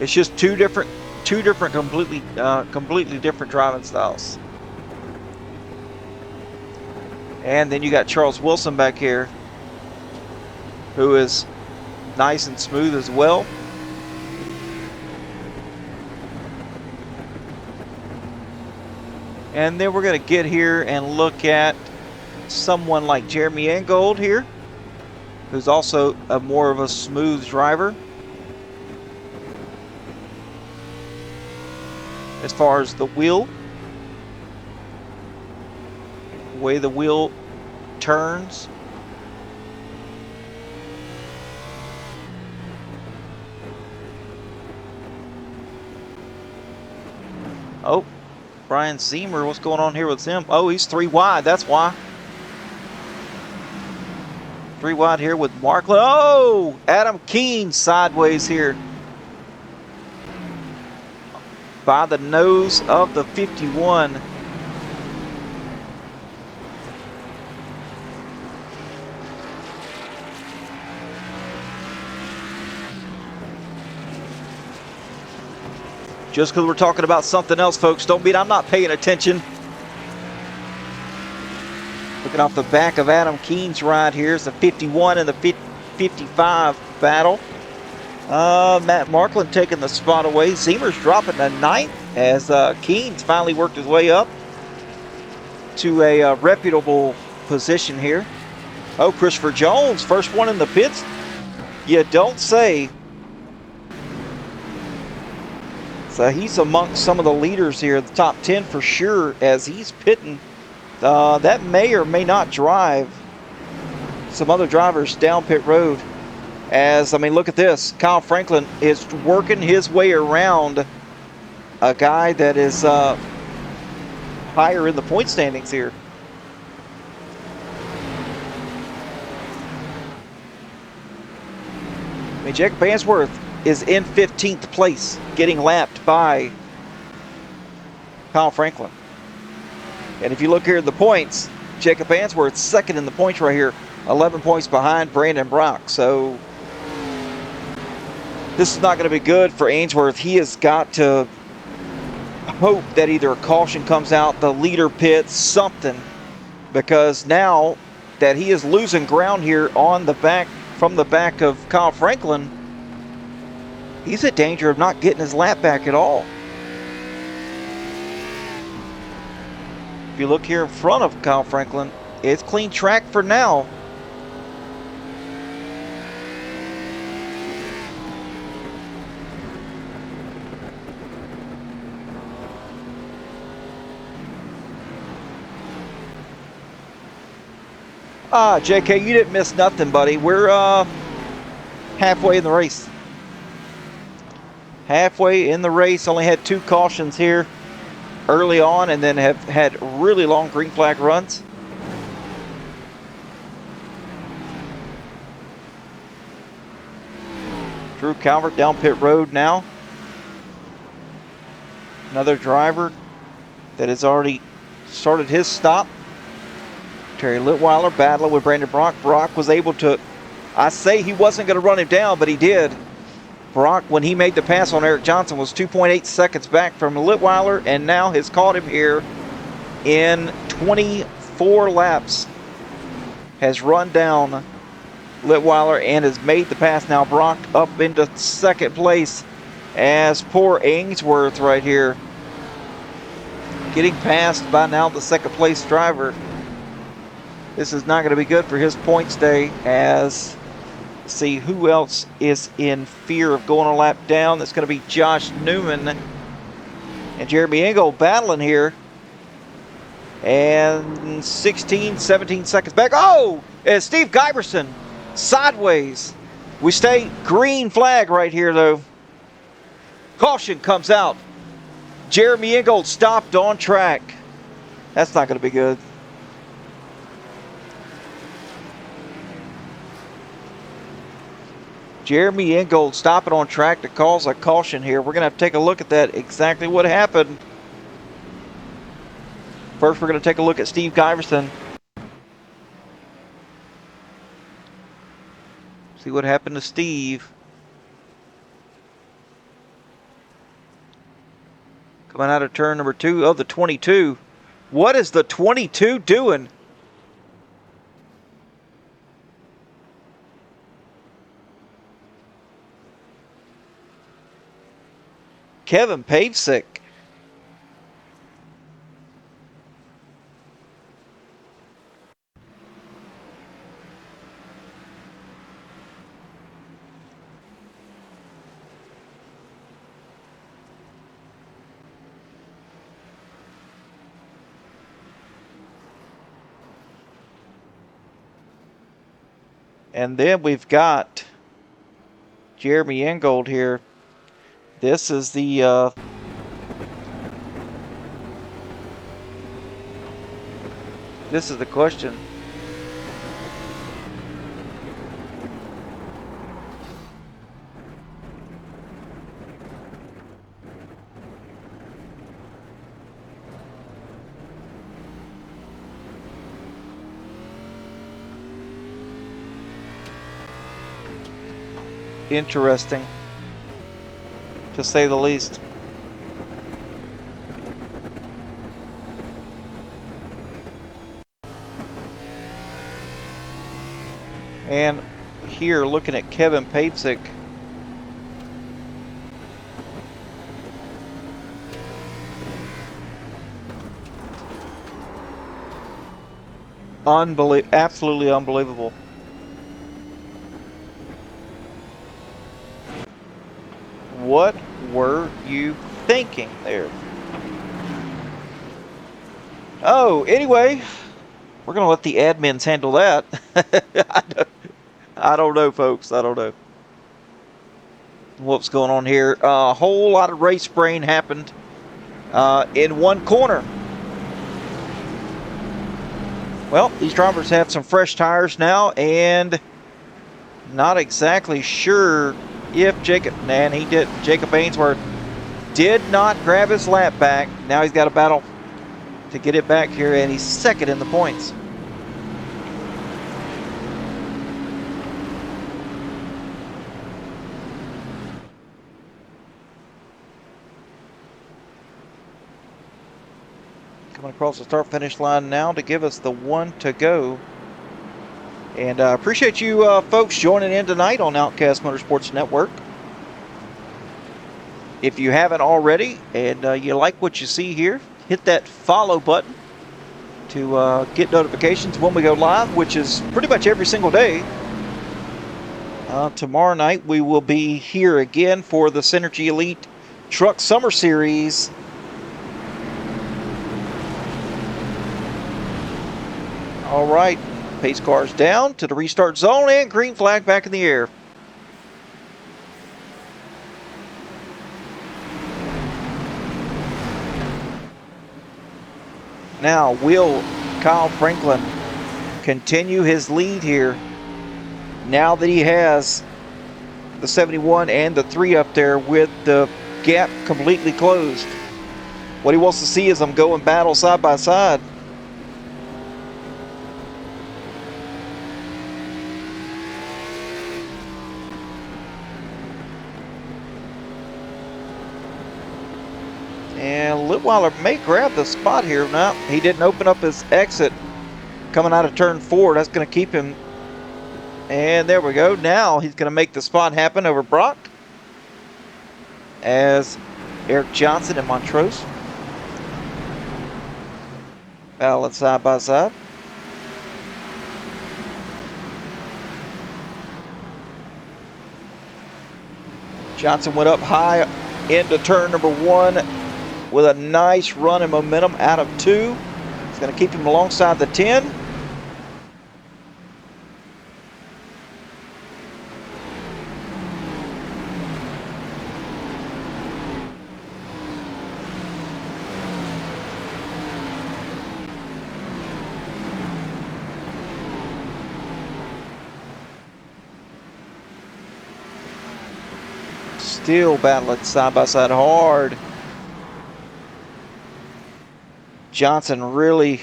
Speaker 1: It's just two different completely different driving styles. And then you got Charles Wilson back here, who is nice and smooth as well. And then we're going to get here and look at someone like Jeremy Ingold here, who's also more of a smooth driver. As far as the wheel, the way the wheel turns. Oh, Brian Seymour, what's going on here with him? Oh, he's 3 wide, that's why. 3 wide here with Markland. Oh, Adam Keene sideways here by the nose of the 51. Just because we're talking about something else, folks, don't mean I'm not paying attention. Looking off the back of Adam Keene's ride here is the 51 and the 55 battle. Matt Markland taking the spot away. Zemer's dropping to 9th as Keene's finally worked his way up to a reputable position here. Oh, Christopher Jones, first one in the pits. You don't say. So he's amongst some of the leaders here, the top 10 for sure, as he's pitting. That may or may not drive some other drivers down pit road. As, I mean, look at this. Kyle Franklin is working his way around a guy that is higher in the point standings here. I mean, Jacob Answorth is in 15th place, getting lapped by Kyle Franklin. And if you look here at the points, Jacob Answorth second in the points right here, 11 points behind Brandon Brock. So this is not going to be good for Ainsworth. He has got to hope that either a caution comes out, the leader pits, something, because now that he is losing ground here on the back, from the back of Kyle Franklin, he's in danger of not getting his lap back at all. If you look here in front of Kyle Franklin, it's clean track for now. JK, you didn't miss nothing, buddy. We're halfway in the race. Halfway in the race. Only had 2 cautions here early on, and then have had really long green flag runs. Drew Calvert down pit road now. Another driver that has already started his stop. Terry Litweiler battling with Brandon Brock. Brock was able to, I say he wasn't going to run him down, but he did. Brock, when he made the pass on Eric Johnson, was 2.8 seconds back from Litweiler, and now has caught him here in 24 laps. Has run down Litweiler and has made the pass. Now Brock up into second place, as poor Ainsworth right here getting passed by now the second place driver. This is not going to be good for his points day, as see who else is in fear of going a lap down. That's going to be Josh Newman and Jeremy Ingold battling here. And 16, 17 seconds back. Oh, it's Steve Giberson sideways. We stay green flag right here, though. Caution comes out. Jeremy Ingold stopped on track. That's not going to be good. Jeremy Ingold stopping on track to cause a caution here. We're going to have to take a look at that, exactly what happened. First, we're going to take a look at Steve Giverson. See what happened to Steve. Coming out of turn number 2 of the 22. What is the 22 doing? Kevin Pavesic. And then we've got Jeremy Ingold here. This is the question. Interesting, to say the least. And here, looking at Kevin Pavesic. Absolutely unbelievable. What were you thinking there? Oh, anyway, we're going to let the admins handle that. I don't know, folks. I don't know what's going on here. A whole lot of race brain happened in one corner. Well, these drivers have some fresh tires now, and not exactly sure if Jacob Ainsworth did not grab his lap back. Now he's got a battle to get it back here, and he's second in the points. Coming across the start-finish line now to give us the 1 to go. And I appreciate you folks joining in tonight on Outcast Motorsports Network. If you haven't already and you like what you see here, hit that follow button to get notifications when we go live, which is pretty much every single day. Tomorrow night we will be here again for the Synergy Elite Truck Summer Series. All right. Pace cars down to the restart zone, and green flag back in the air. Now, will Kyle Franklin continue his lead here now that he has the 71 and the 3 up there with the gap completely closed? What he wants to see is them go and battle side by side. And Litweiler may grab the spot here. No, he didn't open up his exit coming out of turn 4. That's going to keep him. And there we go. Now he's going to make the spot happen over Brock, as Eric Johnson and Montrose battle side by side. Johnson went up high into turn number 1 with a nice run and momentum out of 2. It's going to keep him alongside the 10. still battling side by side hard. Johnson really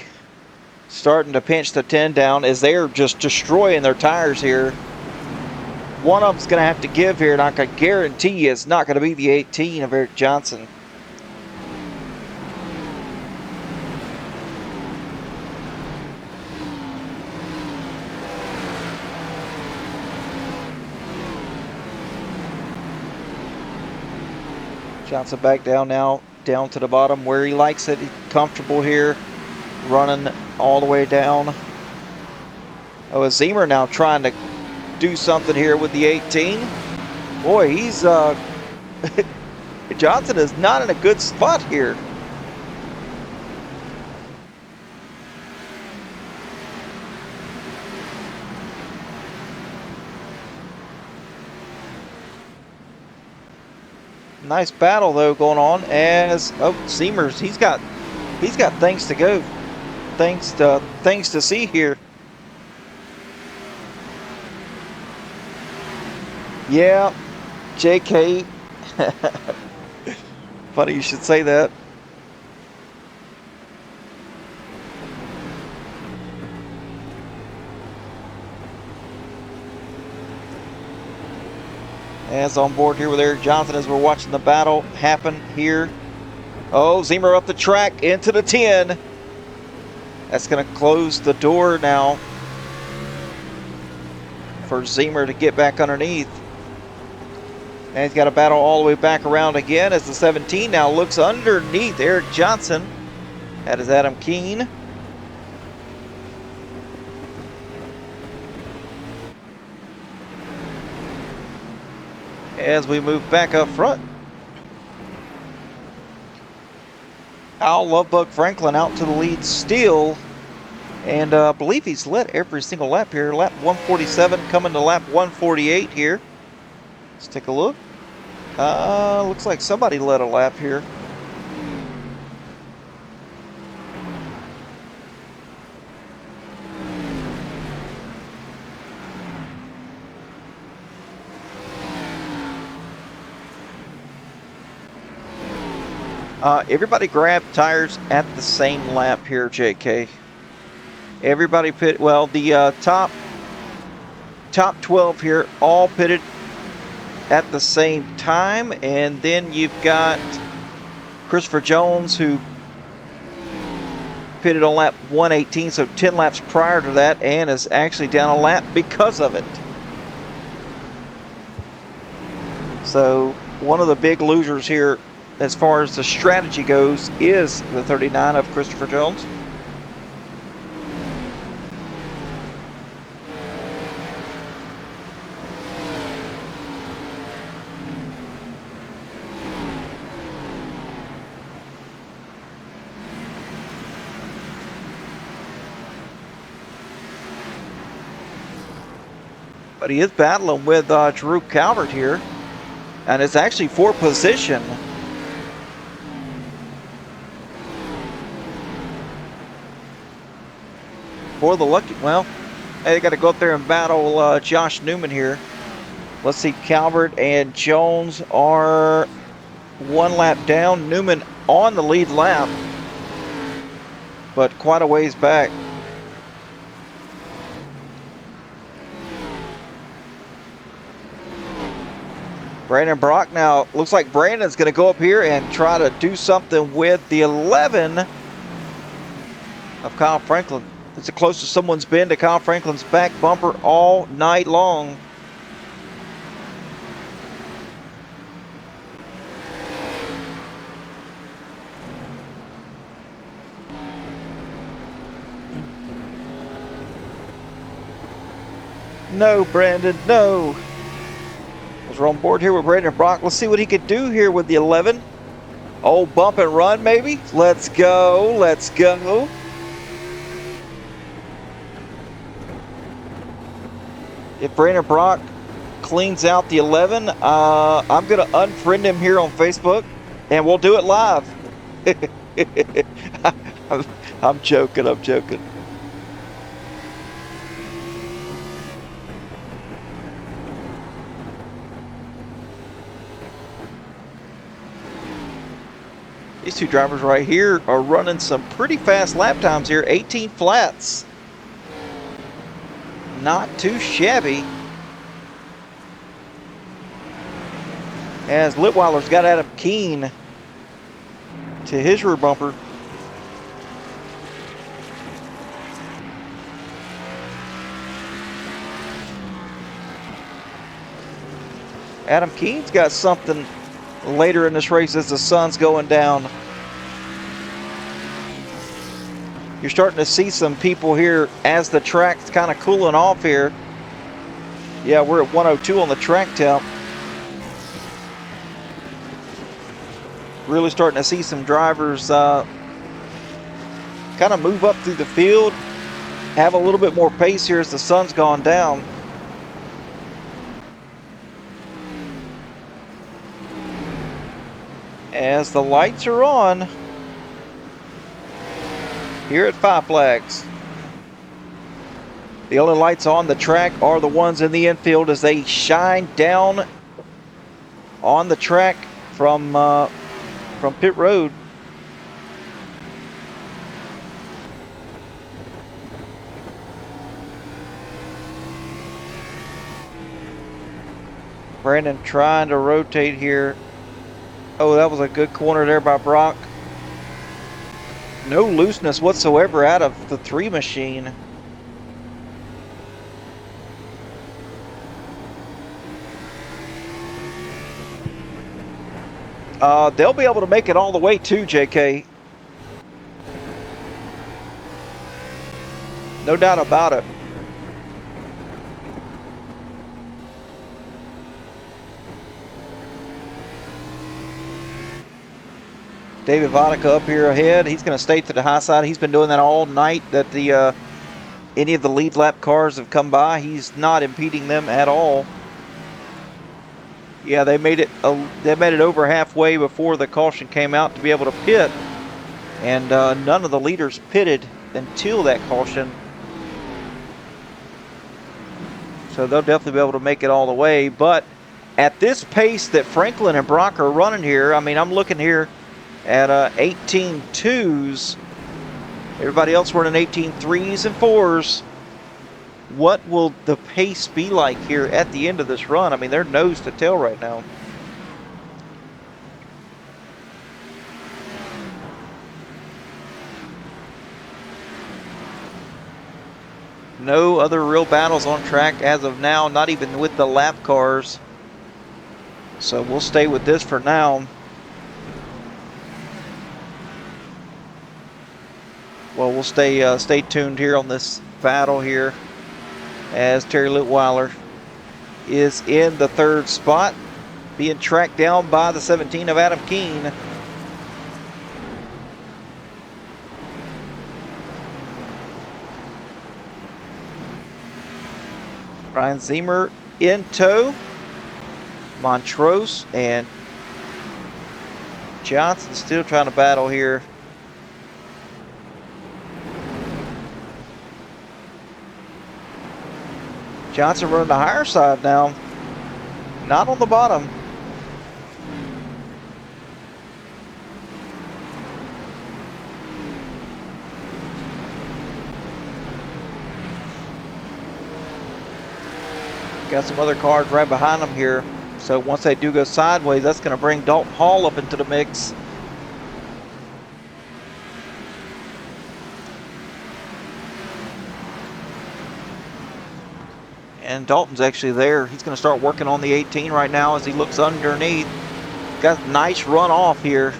Speaker 1: starting to pinch the 10 down as they're just destroying their tires here. One of them's going to have to give here, and I can guarantee you it's not going to be the 18 of Eric Johnson. Johnson back down now, down to the bottom where he likes it. He's comfortable here, running all the way down. Oh, Zimmer now trying to do something here with the 18. Boy, he's Johnson is not in a good spot here. Nice battle though going on as Zimmer's he's got things to go, things to see here. Yeah, JK. Funny you should say that. As on board here with Eric Johnson as we're watching the battle happen here. Oh, Zimmer up the track into the 10. That's going to close the door now for Zimmer to get back underneath. And he's got to battle all the way back around again as the 17 now looks underneath Eric Johnson. That is Adam Keene. As we move back up front, Al Lovebug Franklin out to the lead still. And I believe he's led every single lap here. Lap 147 coming to lap 148 here. Let's take a look. Looks like somebody led a lap here. Everybody grab tires at the same lap here, JK. Everybody pit. Well, the top 12 here all pitted at the same time, and then you've got Christopher Jones who pitted on lap 118, so 10 laps prior to that, and is actually down a lap because of it. So one of the big losers here as far as the strategy goes is the 39 of Christopher Jones. But he is battling with Drew Calvert here, and it's actually for position. For the lucky, well, they got to go up there and battle Josh Newman here. Let's see, Calvert and Jones are one lap down. Newman on the lead lap, but quite a ways back. Brandon Brock now, looks like Brandon's going to go up here and try to do something with the 11 of Kyle Franklin. It's the closest someone's been to Kyle Franklin's back bumper all night long. No, Brandon, no. As we're on board here with Brandon Brock, let's see what he could do here with the 11. Oh, bump and run, maybe? Let's go, let's go. If Brandon Brock cleans out the 11, I'm going to unfriend him here on Facebook, and we'll do it live. I'm joking, I'm joking. These two drivers right here are running some pretty fast lap times here. 18 flats. Not too shabby. As Litweiler's got Adam Keene to his rear bumper. Adam Keene's got something later in this race as the sun's going down. You're starting to see some people here as the track's kind of cooling off here. Yeah, we're at 102 on the track temp. Really starting to see some drivers kind of move up through the field, have a little bit more pace here as the sun's gone down. As the lights are on here at Five Flags. The only lights on the track are the ones in the infield as they shine down on the track from pit road. Brandon trying to rotate here. Oh, that was a good corner there by Brock. No looseness whatsoever out of the 3 machine. They'll be able to make it all the way too, JK. No doubt about it. David Vodka up here ahead. He's going to stay to the high side. He's been doing that all night that the any of the lead lap cars have come by. He's not impeding them at all. Yeah, they made it over halfway before the caution came out to be able to pit. And none of the leaders pitted until that caution. So they'll definitely be able to make it all the way. But at this pace that Franklin and Brock are running here, I mean, I'm looking here at 18.2s. Everybody else running 18.3s and 4s. What will the pace be like here at the end of this run? I mean, they're nose to tail right now. No other real battles on track as of now, not even with the lap cars. So we'll stay with this for now. Well, we'll stay tuned here on this battle here as Terry Litweiler is in the 3rd spot, being tracked down by the 17 of Adam Keene. Ryan Ziemer in tow. Montrose and Johnson still trying to battle here. Johnson running the higher side now, not on the bottom. Got some other cars right behind them here. So once they do go sideways, that's going to bring Dalton Hall up into the mix. And Dalton's actually there. He's going to start working on the 18 right now as he looks underneath. Got a nice run off here.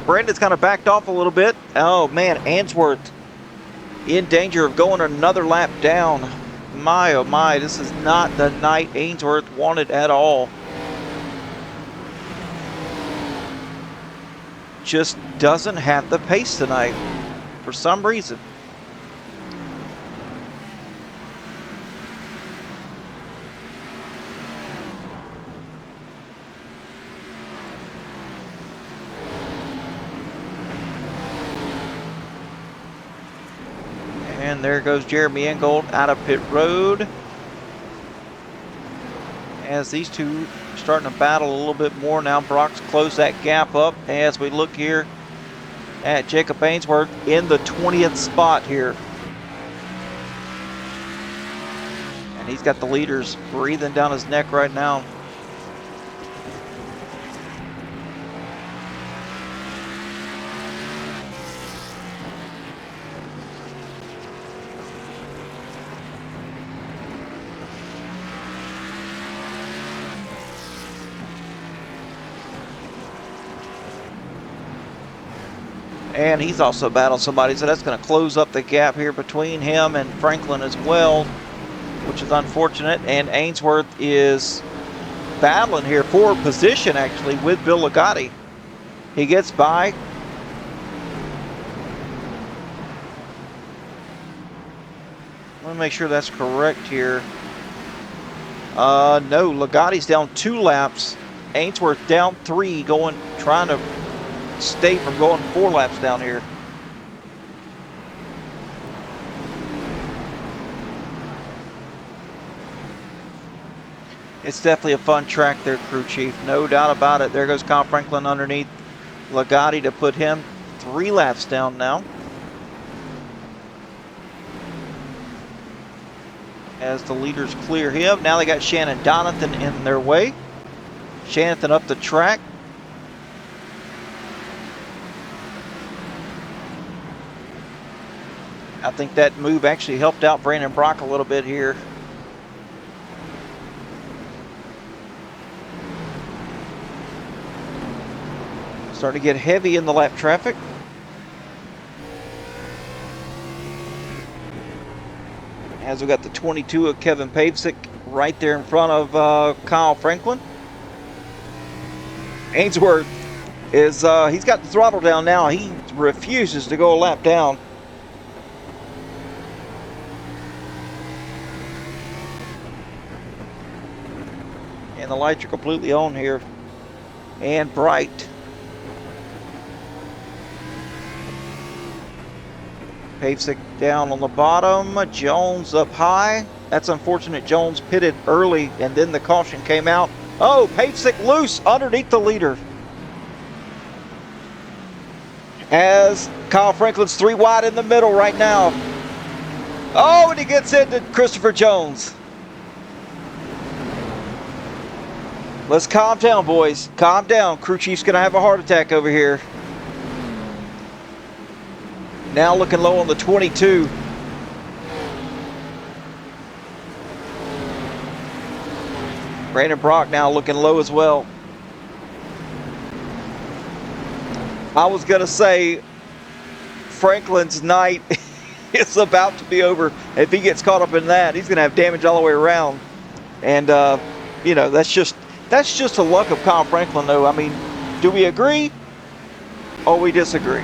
Speaker 1: Brandon's kind of backed off a little bit. Oh man, Answorth in danger of going another lap down. My oh my, this is not the night Ainsworth wanted at all. Just doesn't have the pace tonight for some reason. And there goes Jeremy Ingold out of pit road. As these two are starting to battle a little bit more now, Brock's closed that gap up as we look here at Jacob Ainsworth in the 20th spot here. And he's got the leaders breathing down his neck right now. And he's also battled somebody, so that's going to close up the gap here between him and Franklin as well, which is unfortunate. And Ainsworth is battling here for position, actually, with Bill Ligotti. He gets by. Let me make sure that's correct here. No, Ligotti's down 2 laps. Ainsworth down 3, trying to stay from going 4 laps down here. It's definitely a fun track there, crew chief. No doubt about it. There goes Kyle Franklin underneath Ligotti to put him 3 laps down now. As the leaders clear him. Now they got Shannon Donathan in their way. Shannon up the track. I think that move actually helped out Brandon Brock a little bit here. Starting to get heavy in the lap traffic. As we got the 22 of Kevin Pavesic right there in front of Kyle Franklin. Ainsworth is, he's got the throttle down now. He refuses to go a lap down. And the lights are completely on here and bright. Pavesic down on the bottom, Jones up high. That's unfortunate. Jones pitted early and then the caution came out. Oh, Pavesic loose underneath the leader. As Kyle Franklin's 3 wide in the middle right now. Oh, and he gets into Christopher Jones. Let's calm down, boys. Calm down. Crew chief's gonna have a heart attack over here. Now looking low on the 22. Brandon Brock now looking low as well. I was gonna say Franklin's night is about to be over. If he gets caught up in that, he's gonna have damage all the way around. And you know, that's just the luck of Kyle Franklin, though. I mean, do we agree or we disagree?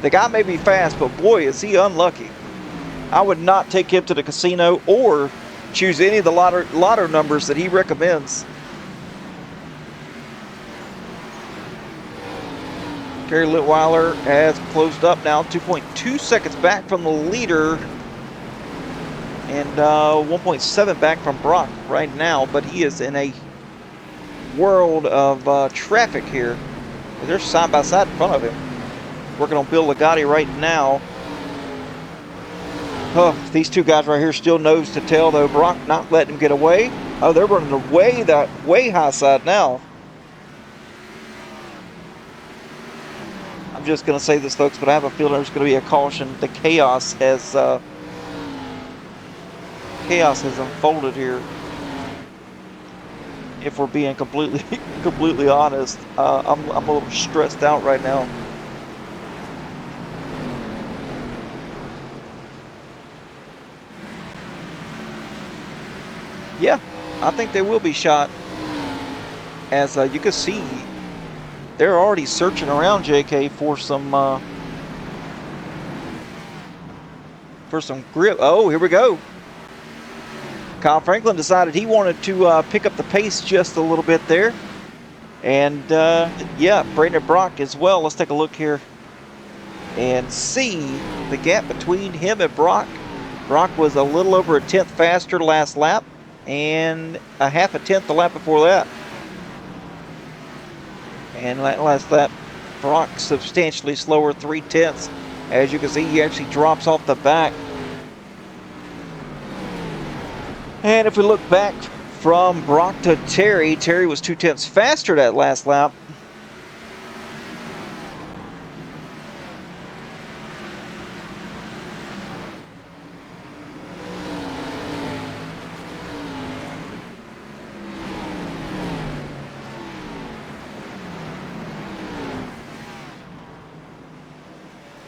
Speaker 1: The guy may be fast, but boy, is he unlucky. I would not take him to the casino or choose any of the lotto numbers that he recommends. Gary Litweiler has closed up now, 2.2 seconds back from the leader. And 1.7 back from Brock right now, but he is in a world of traffic here. They're side by side in front of him. Working on Bill Ligotti right now. Oh, these two guys right here still nose to tail though. Brock not letting him get away. Oh, they're running way high side now. I'm just going to say this, folks, but I have a feeling there's going to be a caution. The chaos has unfolded here. If we're being completely honest, I'm a little stressed out right now. Yeah, I think they will be shot. As you can see, they're already searching around JK for some grip. Oh, here we go. Kyle Franklin decided he wanted to pick up the pace just a little bit there. And yeah, Brandon Brock as well. Let's take a look here and see the gap between him and Brock. Brock was a little over a tenth faster last lap and a half a tenth the lap before that. And last lap, Brock substantially slower, 3/10. As you can see, he actually drops off the back. And if we look back from Brock to Terry, Terry was 2/10 faster that last lap.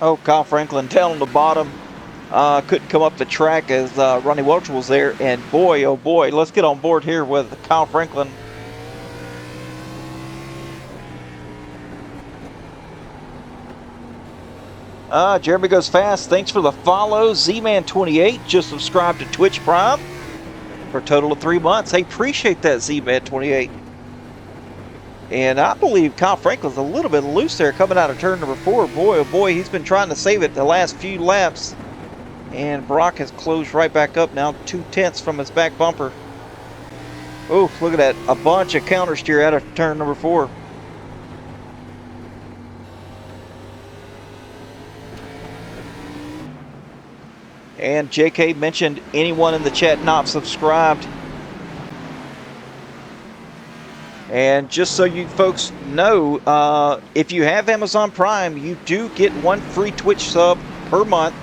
Speaker 1: Oh, Kyle Franklin down on the bottom. Couldn't come up the track as Ronnie Welch was there. And boy, oh boy, let's get on board here with Kyle Franklin. Jeremy Goes Fast, thanks for the follow. Z-Man28 just subscribed to Twitch Prime for a total of 3 months. Hey, appreciate that, Z-Man28. And I believe Kyle Franklin's a little bit loose there coming out of turn number 4. Boy, oh boy, he's been trying to save it the last few laps. And Brock has closed right back up now, 2/10 from his back bumper. Oh, look at that. A bunch of counter steer out of turn number 4. And JK mentioned anyone in the chat not subscribed. And just so you folks know, if you have Amazon Prime, you do get 1 free Twitch sub per month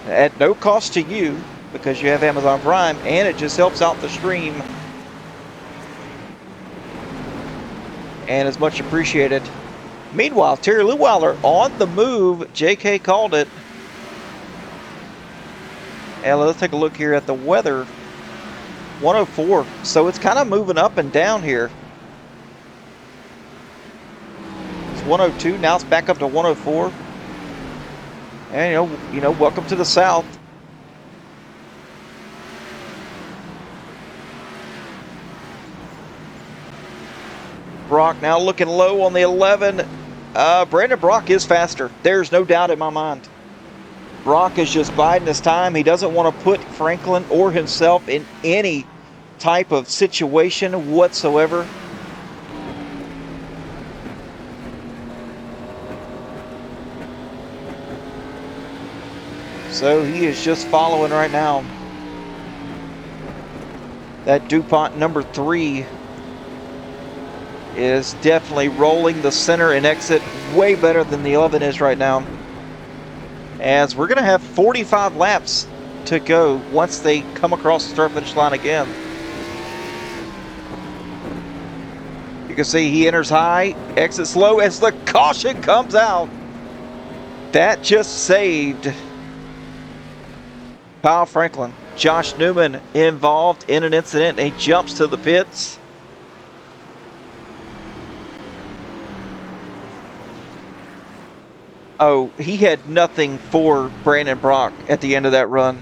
Speaker 1: at no cost to you because you have Amazon Prime, and it just helps out the stream. And is much appreciated. Meanwhile, Terry Leweiler on the move. JK called it. And let's take a look here at the weather. 104. So it's kind of moving up and down here. 102, now it's back up to 104. And you know, welcome to the South. Brock now looking low on the 11. Brandon Brock is faster. There's no doubt in my mind. Brock is just biding his time. He doesn't want to put Franklin or himself in any type of situation whatsoever. So he is just following right now. That DuPont number 3 is definitely rolling the center and exit way better than the 11 is right now. As we're going to have 45 laps to go once they come across the start finish line again. You can see he enters high, exits low as the caution comes out. That just saved Kyle Franklin. Josh Newman involved in an incident. He jumps to the pits. Oh, he had nothing for Brandon Brock at the end of that run.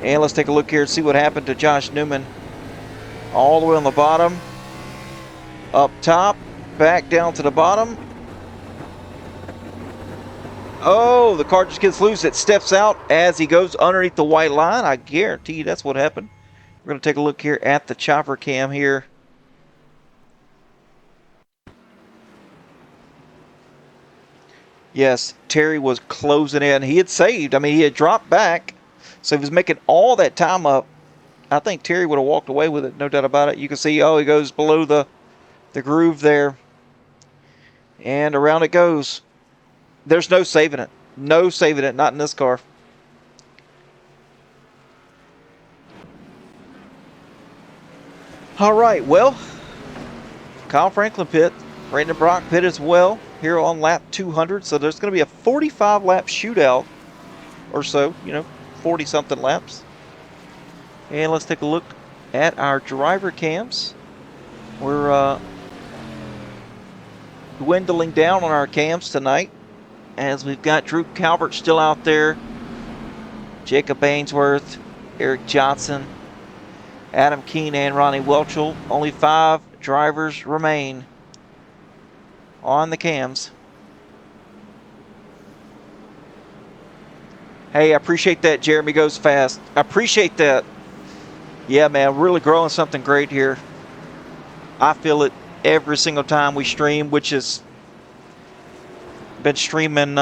Speaker 1: And let's take a look here and see what happened to Josh Newman. All the way on the bottom. Up top. Back down to the bottom. Oh, the car just gets loose. It steps out as he goes underneath the white line. I guarantee you that's what happened. We're going to take a look here at the chopper cam here. Yes, Terry was closing in. He had saved. I mean, he had dropped back. So he was making all that time up. I think Terry would have walked away with it, no doubt about it. You can see, oh, he goes below the groove there. And around it goes. There's no saving it. No saving it. Not in this car. All right, well, Kyle Franklin pit. Brandon Brock pit as well here on lap 200. So there's going to be a 45 lap shootout or so, 40 something laps. And let's take a look at our driver cams. We're dwindling down on our cams tonight as we've got Drew Calvert still out there, Jacob Ainsworth, Eric Johnson, Adam Keene, and Ronnie Welchel. Only 5 drivers remain on the cams. Hey, I appreciate that, Jeremy Goes Fast. I appreciate that. Yeah, man, really growing something great here. I feel it every single time we stream, which has been streaming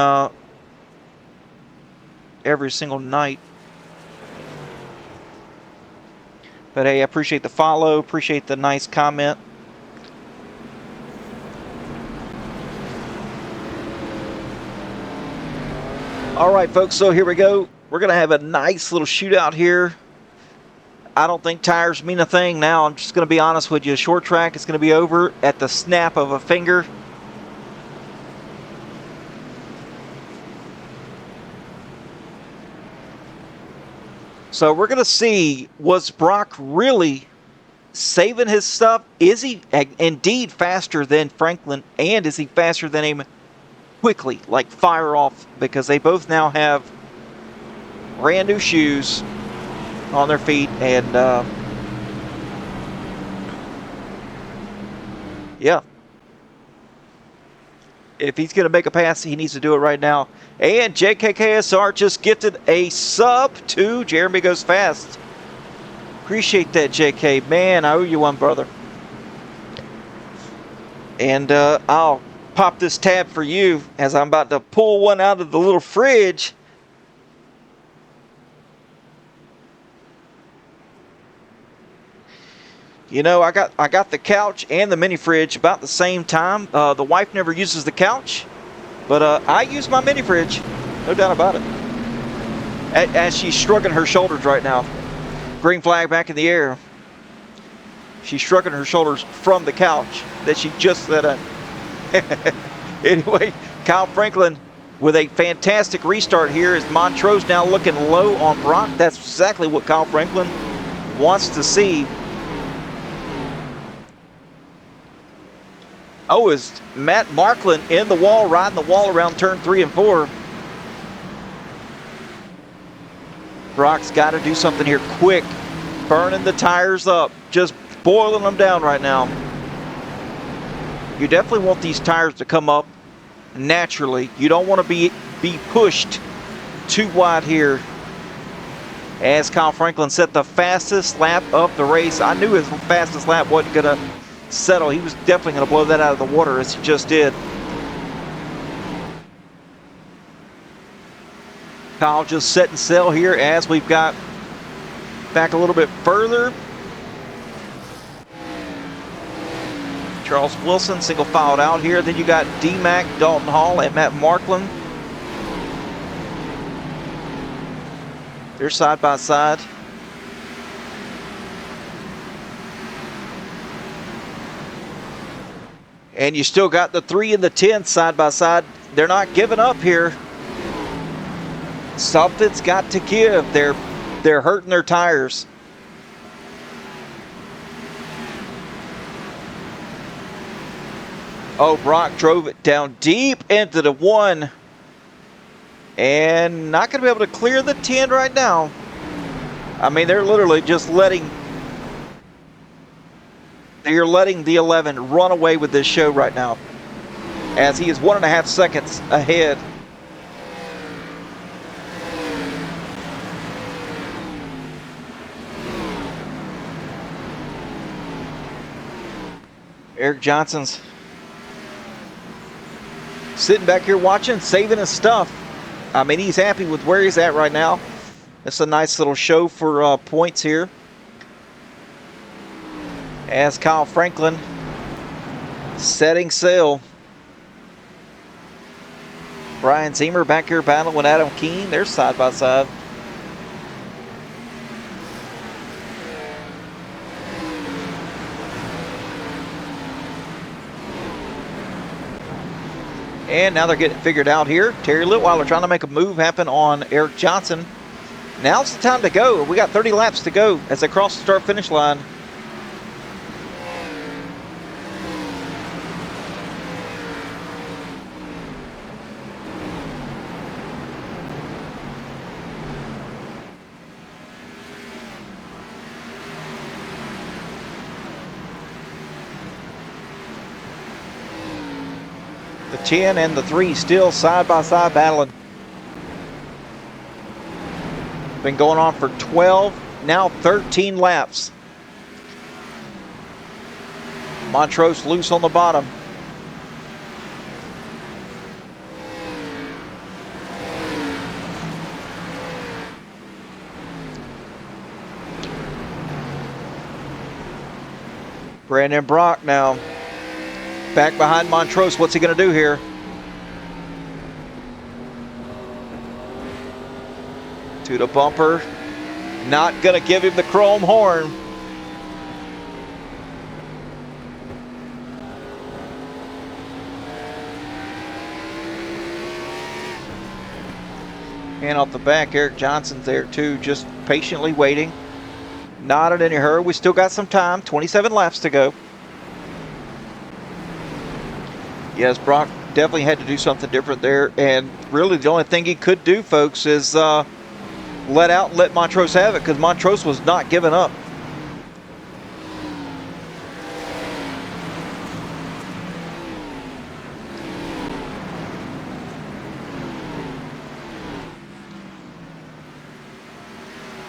Speaker 1: every single night. But hey, I appreciate the follow, appreciate the nice comment. All right, folks, so here we go. We're going to have a nice little shootout here. I don't think tires mean a thing now. I'm just going to be honest with you. Short track is going to be over at the snap of a finger. So we're going to see, was Brock really saving his stuff? Is he indeed faster than Franklin? And is he faster than him quickly, like fire off? Because they both now have brand new shoes on their feet. And yeah, if he's going to make a pass, he needs to do it right now. And JKKSR just gifted a sub to Jeremy Goes Fast. Appreciate that, JK. Man, I owe you one, brother. And I'll pop this tab for you as I'm about to pull one out of the little fridge. You know, I got the couch and the mini fridge about the same time. The wife never uses the couch, but I use my mini fridge, no doubt about it. As she's shrugging her shoulders right now. Green flag back in the air. She's shrugging her shoulders from the couch that she just set up. Anyway, Kyle Franklin with a fantastic restart here as Montrose now looking low on Brock. That's exactly what Kyle Franklin wants to see. Oh, is Matt Marklin in the wall, riding the wall around turn 3 and 4. Brock's got to do something here quick. Burning the tires up. Just boiling them down right now. You definitely want these tires to come up naturally. You don't want to be pushed too wide here. As Kyle Franklin set the fastest lap of the race. I knew his fastest lap wasn't going to settle. He was definitely going to blow that out of the water as he just did. Kyle just setting sail here as we've got back a little bit further. Charles Wilson single filed out here. Then you got D-Mac, Dalton Hall, and Matt Marklin. They're side by side. And you still got the 3 and the 10 side by side. They're not giving up here. Something's got to give. They're hurting their tires. Oh, Brock drove it down deep into the 1. And not going to be able to clear the 10 right now. I mean, they're literally just letting the 11 run away with this show right now, as he is 1.5 seconds ahead. Eric Johnson's sitting back here watching, saving his stuff. I mean, he's happy with where he's at right now. It's a nice little show for points here. As Kyle Franklin setting sail. Brian Zemer back here battling with Adam Keene. They're side by side. And now they're getting figured out here. Terry Litweiler trying to make a move happen on Eric Johnson. Now's the time to go. We got 30 laps to go as they cross the start-finish line. The 10 and the 3 still side by side battling. Been going on for 12, now 13 laps. Montrose loose on the bottom. Brandon Brock now back behind Montrose. What's he going to do here? To the bumper. Not going to give him the chrome horn. And off the back, Eric Johnson's there too, just patiently waiting. Not in any hurry. We still got some time. 27 laps to go. Yes, Brock definitely had to do something different there. And really the only thing he could do, folks, is let out and let Montrose have it, because Montrose was not giving up.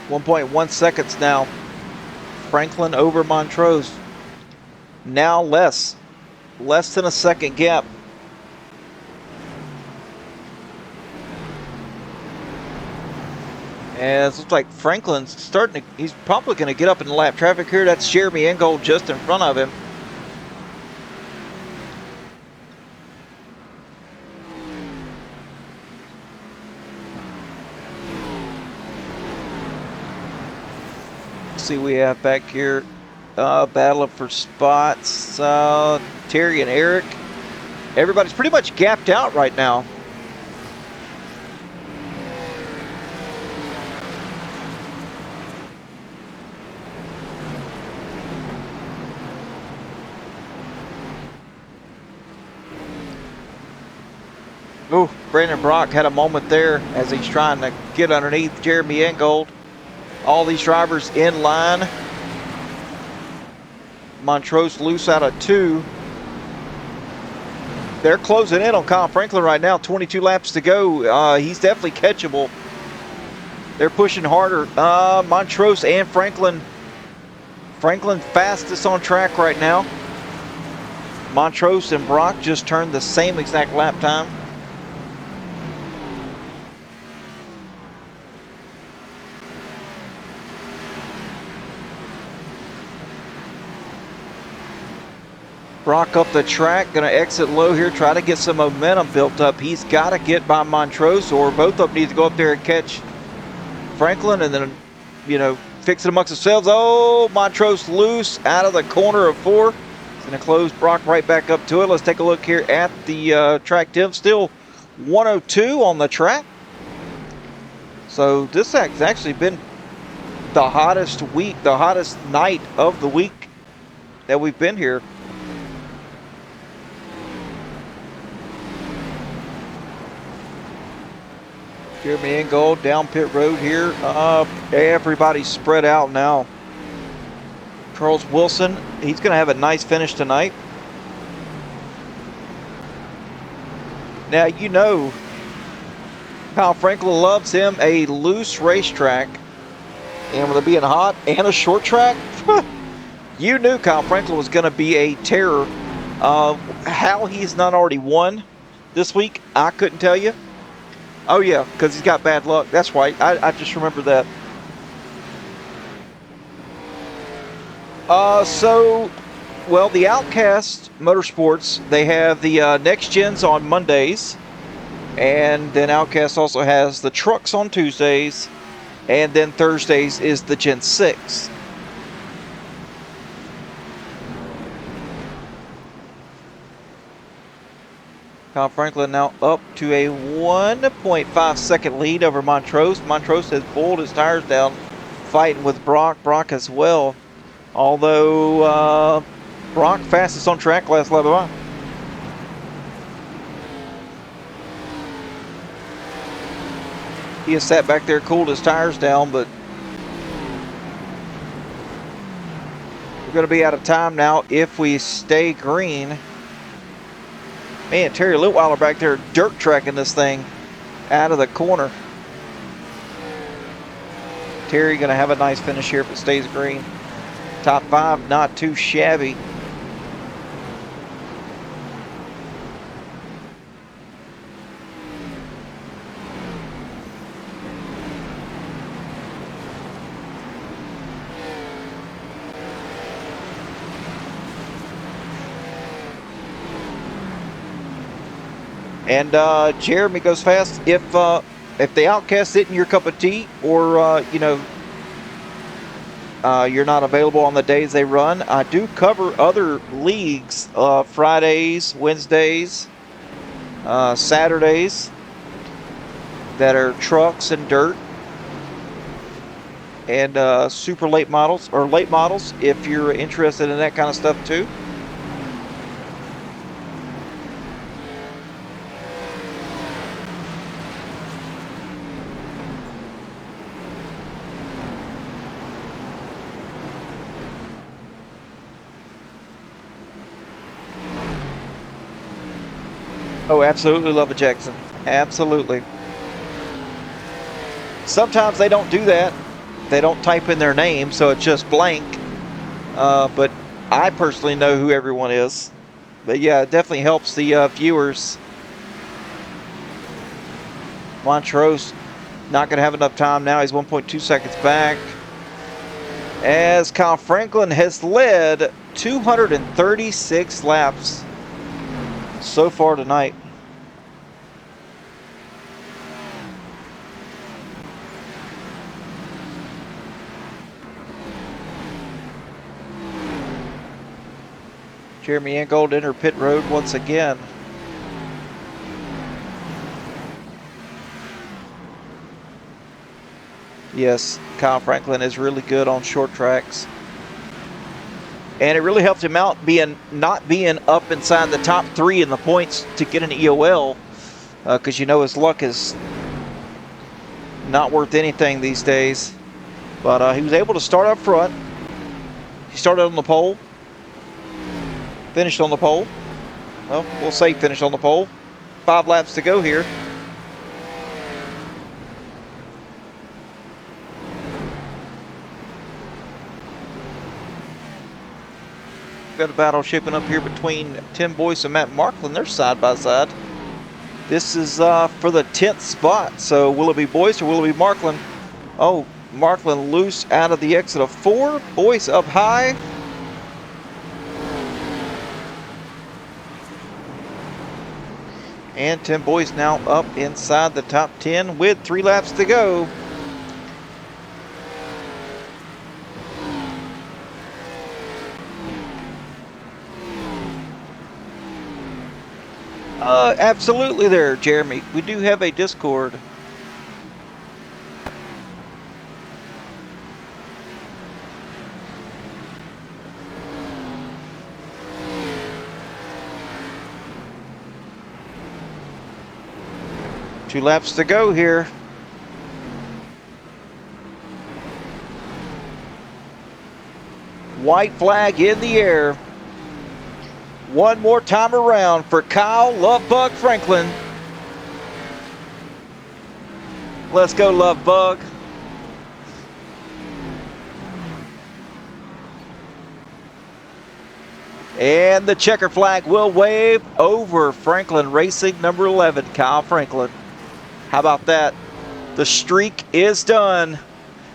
Speaker 1: .1 seconds now. Franklin over Montrose. Now less than a second gap. And it looks like Franklin's starting to, he's probably going to get up in the lap traffic here. That's Jeremy Ingold just in front of him. See, we have back here battling for spots. Terry and Eric. Everybody's pretty much gapped out right now. Ooh, Brandon Brock had a moment there as he's trying to get underneath Jeremy Ingold. All these drivers in line. Montrose loose out of 2. They're closing in on Kyle Franklin right now. 22 laps to go. He's definitely catchable. They're pushing harder. Montrose and Franklin. Franklin fastest on track right now. Montrose and Brock just turned the same exact lap time. Brock up the track, going to exit low here, try to get some momentum built up. He's got to get by Montrose, or both of them need to go up there and catch Franklin and then, you know, fix it amongst themselves. Oh, Montrose loose out of the corner of 4. He's going to close Brock right back up to it. Let's take a look here at the track diff. Still 102 on the track. So this has actually been the hottest week, the hottest night of the week that we've been here. Jeremy Ingold down pit road here. Everybody's spread out now. Charles Wilson, he's going to have a nice finish tonight. Now, you know, Kyle Franklin loves him a loose racetrack. And with it being hot and a short track, you knew Kyle Franklin was going to be a terror. How he's not already won this week, I couldn't tell you. Oh, yeah, because he's got bad luck. That's right. I just remember that. Well, the Outcast Motorsports, they have the next gens on Mondays. And then Outcast also has the trucks on Tuesdays. And then Thursdays is the Gen 6. Kyle Franklin now up to a 1.5 second lead over Montrose. Montrose has pulled his tires down, fighting with Brock. Brock as well. Although Brock fastest on track last lap of on. He has sat back there, cooled his tires down, but we're going to be out of time now if we stay green. Man, Terry Litweiler back there dirt tracking this thing out of the corner. Terry going to have a nice finish here if it stays green. Top 5, not too shabby. And Jeremy goes fast. If the Outcast isn't your cup of tea, or you know, you're not available on the days they run, I do cover other leagues, Fridays, Wednesdays, Saturdays, that are trucks and dirt, and super late models, or late models, if you're interested in that kind of stuff too. Oh, absolutely love a Jackson. Absolutely. Sometimes they don't do that. They don't type in their name, so it's just blank. But I personally know who everyone is. But yeah, it definitely helps the viewers. Montrose not going to have enough time now. He's 1.2 seconds back. As Kyle Franklin has led 236 laps so far tonight. Jeremy Angold entered pit road once again. Yes, Kyle Franklin is really good on short tracks. And it really helped him out not being up inside the top 3 in the points to get an EOL, because you know his luck is not worth anything these days. But he was able to start up front. He started on the pole, finished on the pole. Well, we'll say finished on the pole. 5 laps to go here. Got a battle shaping up here between Tim Boyce and Matt Marklin. They're side by side. This is for the 10th spot. So will it be Boyce or will it be Marklin? Oh, Marklin loose out of the exit of 4. Boyce up high. And Tim Boyce now up inside the top 10 with 3 laps to go. Absolutely there, Jeremy. We do have a Discord. Two laps to go here. White flag in the air. One more time around for Kyle Lovebug Franklin. Let's go, Lovebug. And the checker flag will wave over Franklin Racing, number 11, Kyle Franklin. How about that? The streak is done.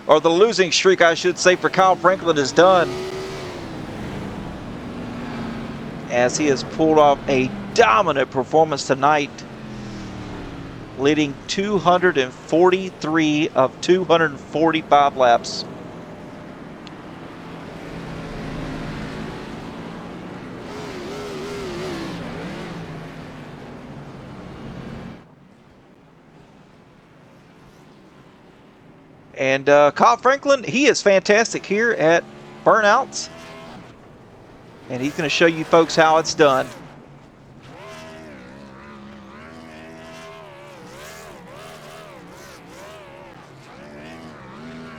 Speaker 1: Or the losing streak, I should say, for Kyle Franklin is done, as he has pulled off a dominant performance tonight, leading 243 of 245 laps. And Kyle Franklin, he is fantastic here at Burnouts. And he's going to show you folks how it's done.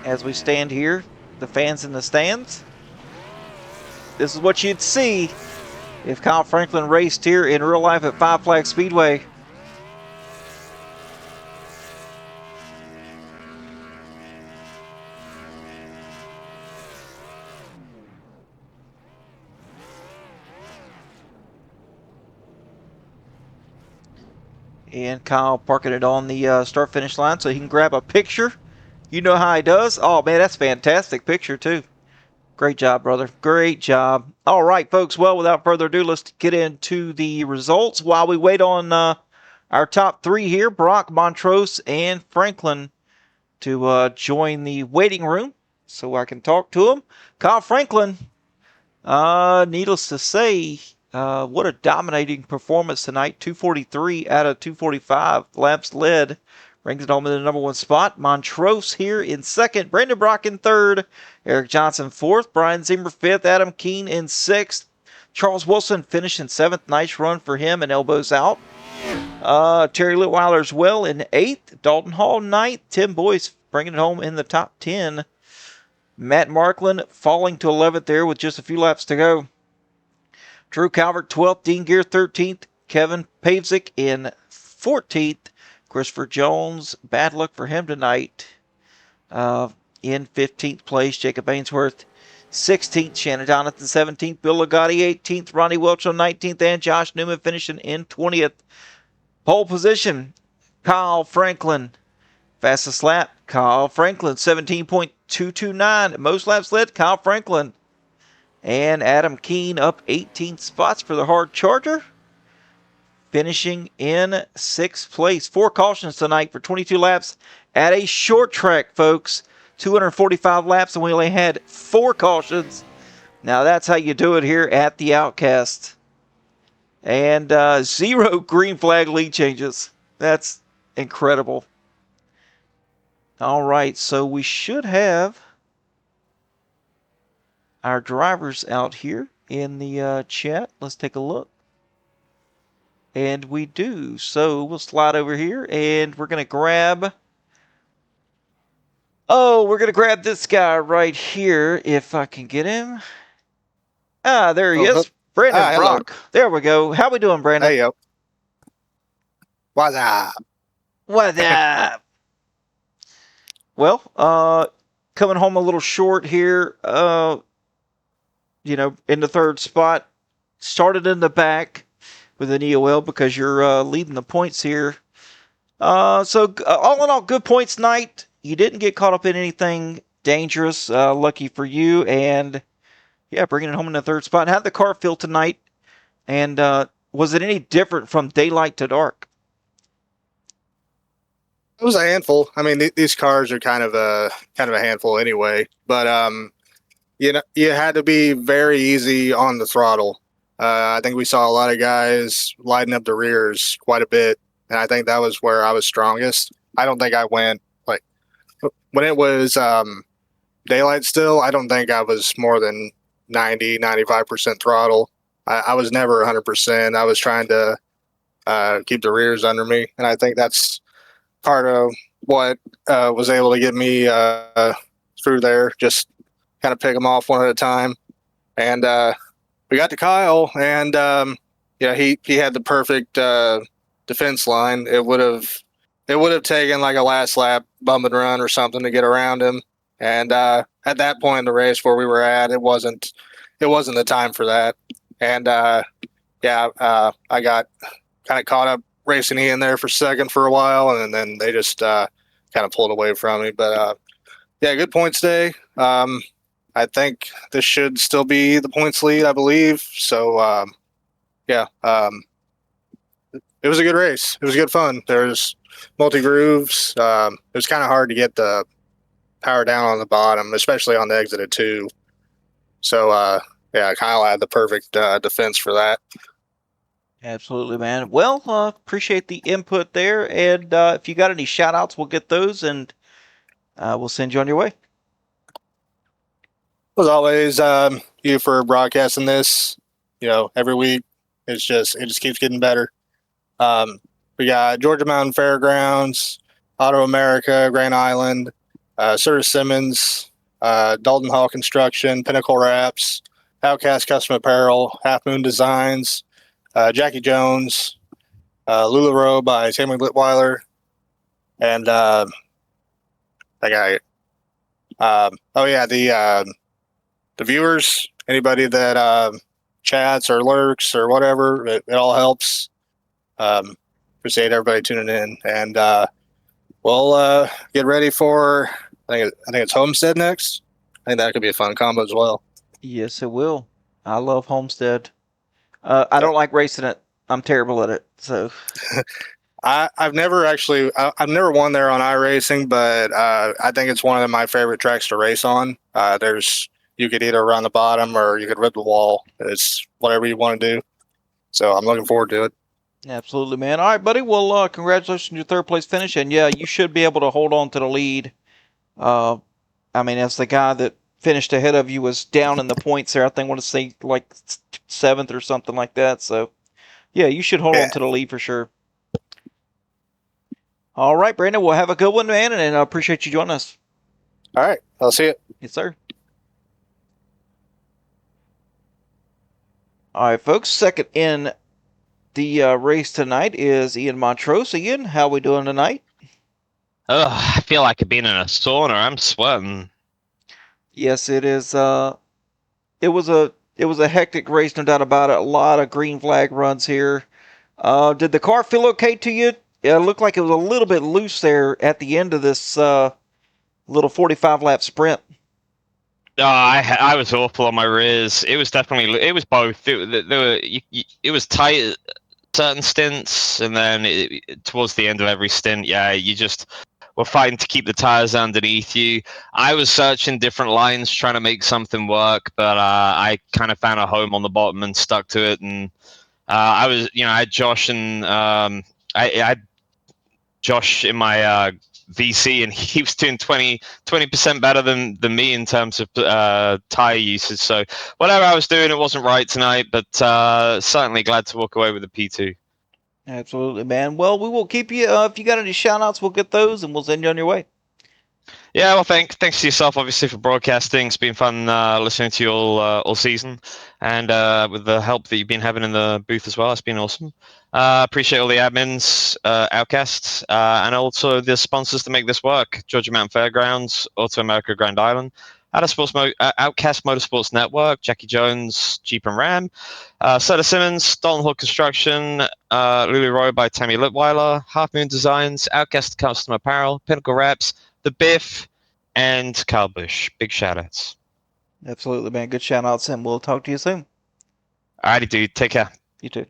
Speaker 1: As we stand here, the fans in the stands, this is what you'd see if Kyle Franklin raced here in real life at Five Flags Speedway. And Kyle parking it on the start-finish line so he can grab a picture. You know how he does. Oh, man, that's a fantastic picture, too. Great job, brother. Great job. All right, folks. Well, without further ado, let's get into the results. While we wait on our top three here, Brock, Montrose, and Franklin to join the waiting room so I can talk to them. Kyle Franklin, needless to say, what a dominating performance tonight. 243 out of 245 laps led. Brings it home in the number one spot. Montrose here in second. Brandon Brock in third. Eric Johnson fourth. Brian Zimmer fifth. Adam Keene in sixth. Charles Wilson finished in seventh. Nice run for him and elbows out. Terry Litweiler as well in eighth. Dalton Hall ninth. Tim Boyce bringing it home in the top 10. Matt Marklin falling to 11th there with just a few laps to go. Drew Calvert 12th. Dean Gear 13th. Kevin Pavzik in 14th. Christopher Jones, bad luck for him tonight. In 15th place, Jacob Ainsworth 16th, Shannon Donathan 17th, Bill Ligotti 18th, Ronnie Welch on 19th, and Josh Newman finishing in 20th. Pole position, Kyle Franklin. Fastest lap, Kyle Franklin, 17.229. Most laps led, Kyle Franklin. And Adam Keene up 18 spots for the hard charger, finishing in sixth place. 4 cautions tonight for 22 laps at a short track, folks. 245 laps, and we only had 4 cautions. Now that's how you do it here at the Outcast. And 0 green flag lead changes. That's incredible. All right, so we should have our drivers out here in the chat. Let's take a look. And we do. So we'll slide over here and we're going to grab... Oh, we're going to grab this guy right here if I can get him. Ah, there he is. Brandon Brock. There we go. How we doing, Brandon?
Speaker 2: Hey, yo. What's up?
Speaker 1: What's up? Well, coming home a little short here, in the third spot. Started in the back with an EOL because you're leading the points here. So all in all, good points night. You didn't get caught up in anything dangerous. Lucky for you. And yeah, bringing it home in the third spot. How'd the car feel tonight? And was it any different from daylight to dark?
Speaker 2: It was a handful. I mean, these cars are kind of a handful anyway. But you had to be very easy on the throttle. I think we saw a lot of guys lighting up the rears quite a bit, and I think that was where I was strongest. I don't think I went when it was daylight still. I don't think I was more than 90-95% throttle. I was never 100%. I was trying to keep the rears under me, and I think that's part of what was able to get me through there. Just kind of pick them off one at a time, and we got to Kyle, and he had the perfect defense line. It would have taken like a last lap bump and run or something to get around him, and at that point in the race where we were at, it wasn't the time for that. And I got kind of caught up racing in there for second for a while, and then they just kind of pulled away from me. But good points day. I think this should still be the points lead, I believe. So it was a good race. It was good fun. There's multi grooves. It was kind of hard to get the power down on the bottom, especially on the exit at 2. So Kyle had the perfect defense for that.
Speaker 1: Absolutely, man. Well, appreciate the input there. And if you got any shout outs, we'll get those and we'll send you on your way.
Speaker 2: As always, you for broadcasting this, every week. It just keeps getting better. We got Georgia Mountain Fairgrounds, Auto America, Grand Island, Sir Simmons, Dalton Hall Construction, Pinnacle Wraps, Outcast Custom Apparel, Half Moon Designs, Jackie Jones, LuLaRoe by Tammy Litweiler, and that guy. The viewers, anybody that chats or lurks or whatever, it all helps. appreciate everybody tuning in, and we'll get ready for. I think it's Homestead next. I think that could be a fun combo as well.
Speaker 1: Yes, it will. I love Homestead. I don't like racing it. I'm terrible at it. So
Speaker 2: I've never I've never won there on iRacing, but I think it's one of my favorite tracks to race on. You could either run the bottom or you could rip the wall. It's whatever you want to do. So I'm looking forward to it.
Speaker 1: absolutely, man. All right, buddy. Well, congratulations on your third place finish, and yeah, you should be able to hold on to the lead. I mean, as the guy that finished ahead of you was down in the points there, I think I want to say like seventh or something like that. So yeah, you should hold on to the lead for sure. All right, Brandon. Well, have a good one, man, and I appreciate you joining us.
Speaker 2: All right, I'll see you.
Speaker 1: Yes, sir. All right, folks. Second in the race tonight is Ian Montrose. Ian, how we doing tonight?
Speaker 3: I feel like I've been in a sauna. I'm sweating.
Speaker 1: Yes, it is. It was a hectic race, no doubt about it. A lot of green flag runs here. Did the car feel okay to you? It looked like it was a little bit loose there at the end of this little 45 lap sprint.
Speaker 3: Oh, I was awful on my rears. It was both. It was tight at certain stints, and then towards the end of every stint, yeah, you just were fighting to keep the tires underneath you. I was searching different lines, trying to make something work, but I kind of found a home on the bottom and stuck to it. And I had Josh and I had Josh in my VC, and he was doing 20% better than me in terms of tire usage. So whatever I was doing, it wasn't right tonight, but certainly glad to walk away with a P2.
Speaker 1: Absolutely, man. Well, we will keep you. If you got any shout outs, we'll get those and we'll send you on your way.
Speaker 3: Yeah, well, thanks to yourself, obviously, for broadcasting. It's been fun listening to you all season, and with the help that you've been having in the booth as well, it's been awesome. Appreciate all the admins, Outcasts, and also the sponsors to make this work: Georgia Mountain Fairgrounds, Auto America Grand Island, Outcast Motorsports Network, Jackie Jones, Jeep and Ram, Sutter Simmons, Dalton Hall Construction, Lulu Roy by Tammy Litweiler, Half Moon Designs, Outcast Custom Apparel, Pinnacle Reps, The Biff, and Kyle Busch. Big shout outs.
Speaker 1: Absolutely, man. Good shout outs, and we'll talk to you soon.
Speaker 3: Alrighty, dude. Take care.
Speaker 1: You too.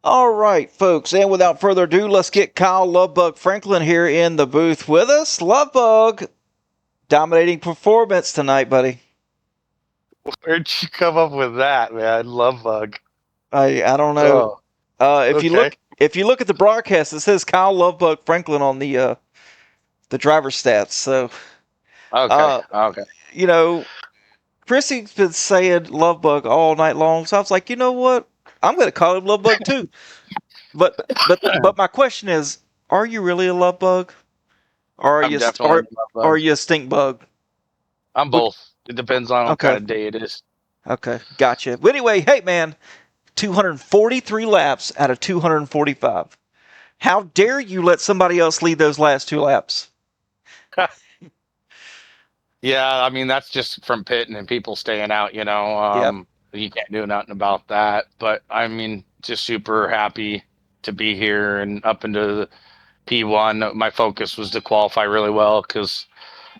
Speaker 1: All right, folks, and without further ado, let's get Kyle Lovebug Franklin here in the booth with us. Lovebug, dominating performance tonight, buddy.
Speaker 4: Where'd you come up with that, man? Lovebug.
Speaker 1: I don't know. If you look at the broadcast, it says Kyle Lovebug Franklin on the driver stats. So
Speaker 4: Okay.
Speaker 1: You know, Chrissy's been saying Lovebug all night long, so I was like, you know what? I'm going to call him Lovebug too. But my question is, are you really a Lovebug, or are you a stink bug?
Speaker 4: I'm both. It depends on what kind of day it is.
Speaker 1: Okay, gotcha. But anyway, hey man, 243 laps out of 245. How dare you let somebody else lead those last two laps?
Speaker 4: Yeah, I mean, that's just from pitting and people staying out, Yep. You can't do nothing about that. But I mean, just super happy to be here and up into the P1. My focus was to qualify really well because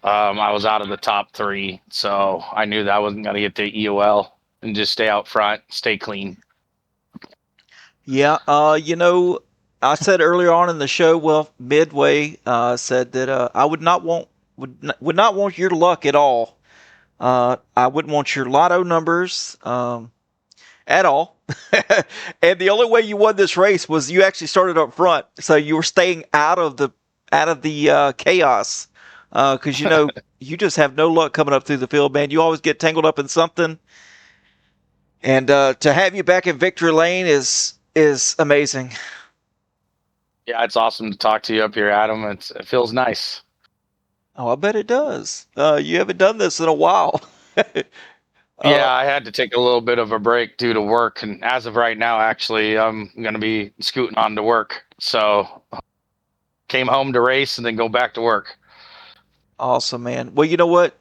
Speaker 4: I was out of the top three. So I knew that I wasn't going to get the EOL and just stay out front, stay clean.
Speaker 1: Yeah, I said earlier on in the show, well, midway, said that I would not want your luck at all. I wouldn't want your lotto numbers at all. And the only way you won this race was you actually started up front, so you were staying out of the chaos. Because you just have no luck coming up through the field, man. You always get tangled up in something. And to have you back in victory lane is amazing.
Speaker 4: Yeah, it's awesome to talk to you up here, Adam. It feels nice.
Speaker 1: Oh, I bet it does. You haven't done this in a while.
Speaker 4: Yeah, I had to take a little bit of a break due to work. And as of right now, actually, I'm going to be scooting on to work. So came home to race and then go back to work.
Speaker 1: Awesome, man. Well, you know what?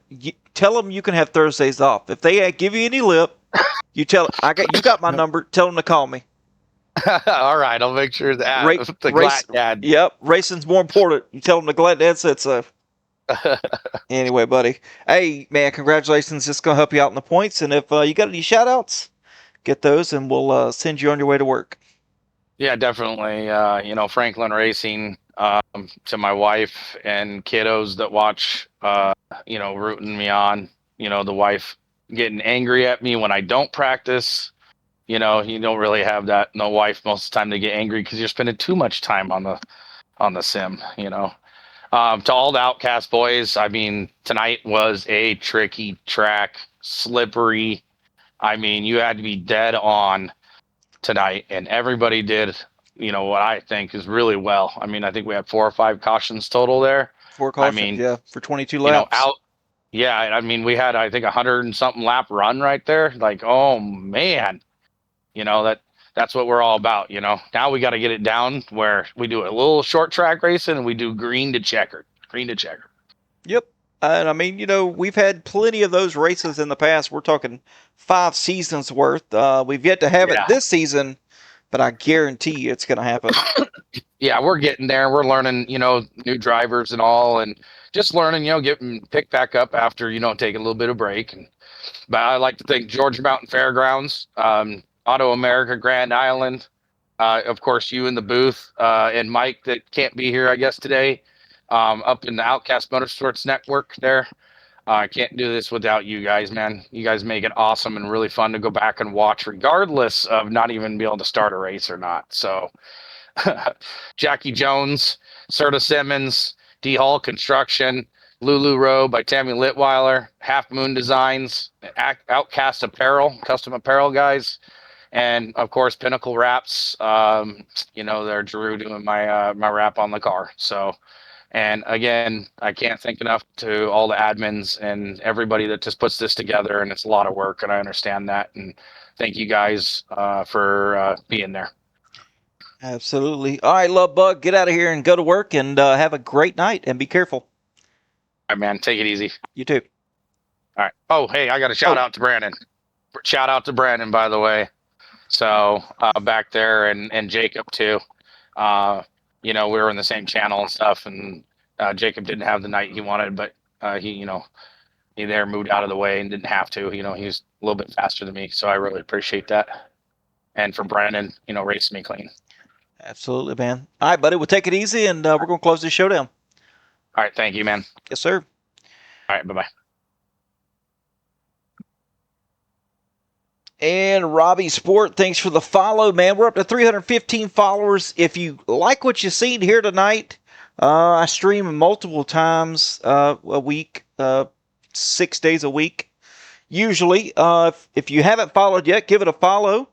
Speaker 1: Tell them you can have Thursdays off. If they give you any lip, you tell you got my number. Tell them to call me.
Speaker 4: All right, I'll make sure that the
Speaker 1: Race.
Speaker 4: Glad Dad.
Speaker 1: Yep, racing's more important. You tell them the Glad Dad said so. Anyway, buddy. Hey, man, congratulations. Just going to help you out in the points. And if you got any shout outs, get those and we'll send you on your way to work.
Speaker 4: Yeah, definitely. Franklin Racing, to my wife and kiddos that watch, rooting me on, the wife getting angry at me when I don't practice. You don't really have that. No wife most of the time to get angry because you're spending too much time on the sim, to all the Outcast boys, I mean, tonight was a tricky track, slippery. I mean, you had to be dead on tonight, and everybody did, what I think is really well. I mean, I think we had 4 or 5 cautions total there.
Speaker 1: 4
Speaker 4: I
Speaker 1: cautions,
Speaker 4: mean,
Speaker 1: yeah, for 22 laps.
Speaker 4: Yeah, I mean, we had, I think, 100 and something lap run right there. Like, oh man, that's what we're all about. Now we got to get it down where we do a little short track racing and we do green to checkered.
Speaker 1: Yep. And I mean, we've had plenty of those races in the past. We're talking 5 seasons worth. We've yet to have it this season, but I guarantee you it's going to happen.
Speaker 4: Yeah, we're getting there. We're learning, new drivers and all, and just learning, getting picked back up after, taking a little bit of break. But I like to thank Georgia Mountain Fairgrounds, Auto America Grand Island, of course, you in the booth, and Mike that can't be here, I guess, today, up in the Outcast Motorsports Network there. I can't do this without you guys, man. You guys make it awesome and really fun to go back and watch, regardless of not even being able to start a race or not. So, Jackie Jones, Serta Simmons, D Hall Construction, Lulu Row by Tammy Litweiler, Half Moon Designs, Outcast Apparel, custom apparel guys, and of course Pinnacle Wraps. They're Drew doing my wrap on the car. So, and again, I can't thank enough to all the admins and everybody that just puts this together. And it's a lot of work, and I understand that. And thank you guys for being there.
Speaker 1: Absolutely. All right, Love Bug, get out of here and go to work and have a great night and be careful.
Speaker 4: All right, man. Take it easy.
Speaker 1: You too.
Speaker 4: All right. Oh, hey, I got a shout out to Brandon. Shout out to Brandon, by the way. So back there and Jacob too. We were in the same channel and stuff, and Jacob didn't have the night he wanted, but he moved out of the way and didn't have to. He's a little bit faster than me, so I really appreciate that. And for Brandon, racing me clean.
Speaker 1: Absolutely, man. All right, buddy, we'll take it easy, and we're going to close this showdown.
Speaker 4: All right, thank you, man.
Speaker 1: Yes, sir.
Speaker 4: All right, bye-bye.
Speaker 1: And Robbie Sport, thanks for the follow, man. We're up to 315 followers. If you like what you've seen here tonight, I stream multiple times a week, 6 days a week, usually. If you haven't followed yet, give it a follow.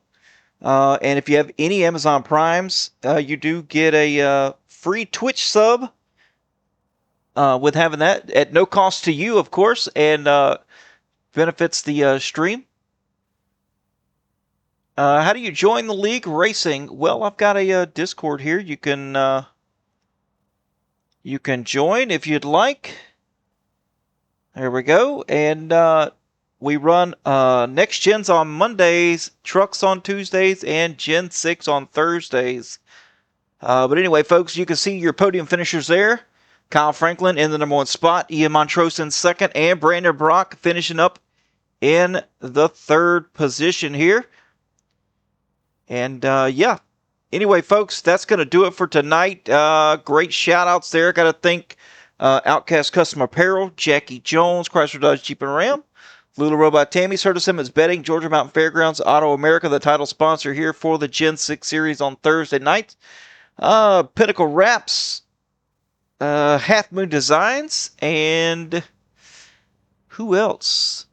Speaker 1: And if you have any Amazon Primes, you do get a free Twitch sub with having that at no cost to you, of course, and benefits the stream. How do you join the league racing? Well, I've got a Discord here. You can join if you'd like. There we go. And we run Next Gens on Mondays, Trucks on Tuesdays, and Gen 6 on Thursdays. But anyway, folks, you can see your podium finishers there. Kyle Franklin in the number 1 spot, Ian Montrose in second, and Brandon Brock finishing up in the 3rd position here. And yeah, anyway, folks, that's going to do it for tonight. Great shout outs there. Got to thank Outcast Custom Apparel, Jackie Jones, Chrysler Dodge Jeep and Ram, Lula Robot Tammy, Serta Simmons Betting, Georgia Mountain Fairgrounds, Auto America, the title sponsor here for the Gen 6 series on Thursday night. Pinnacle Wraps, Half Moon Designs, and who else?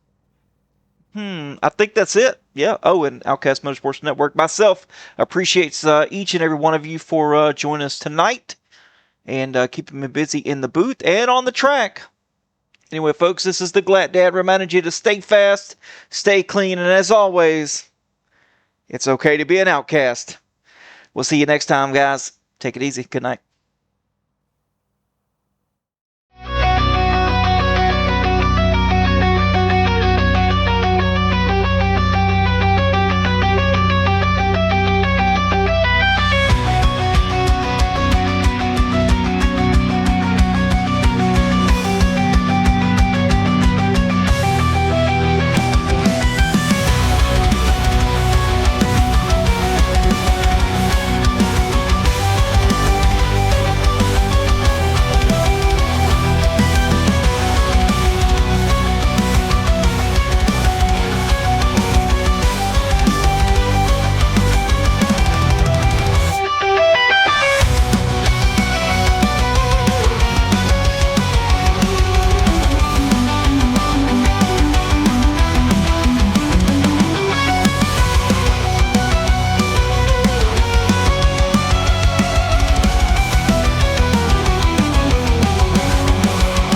Speaker 1: I think that's it. Yeah. Oh, and Outcast Motorsports Network. Myself appreciates each and every one of you for joining us tonight and keeping me busy in the booth and on the track. Anyway, folks, this is the Glad Dad reminding you to stay fast, stay clean, and as always, it's okay to be an outcast. We'll see you next time, guys. Take it easy. Good night.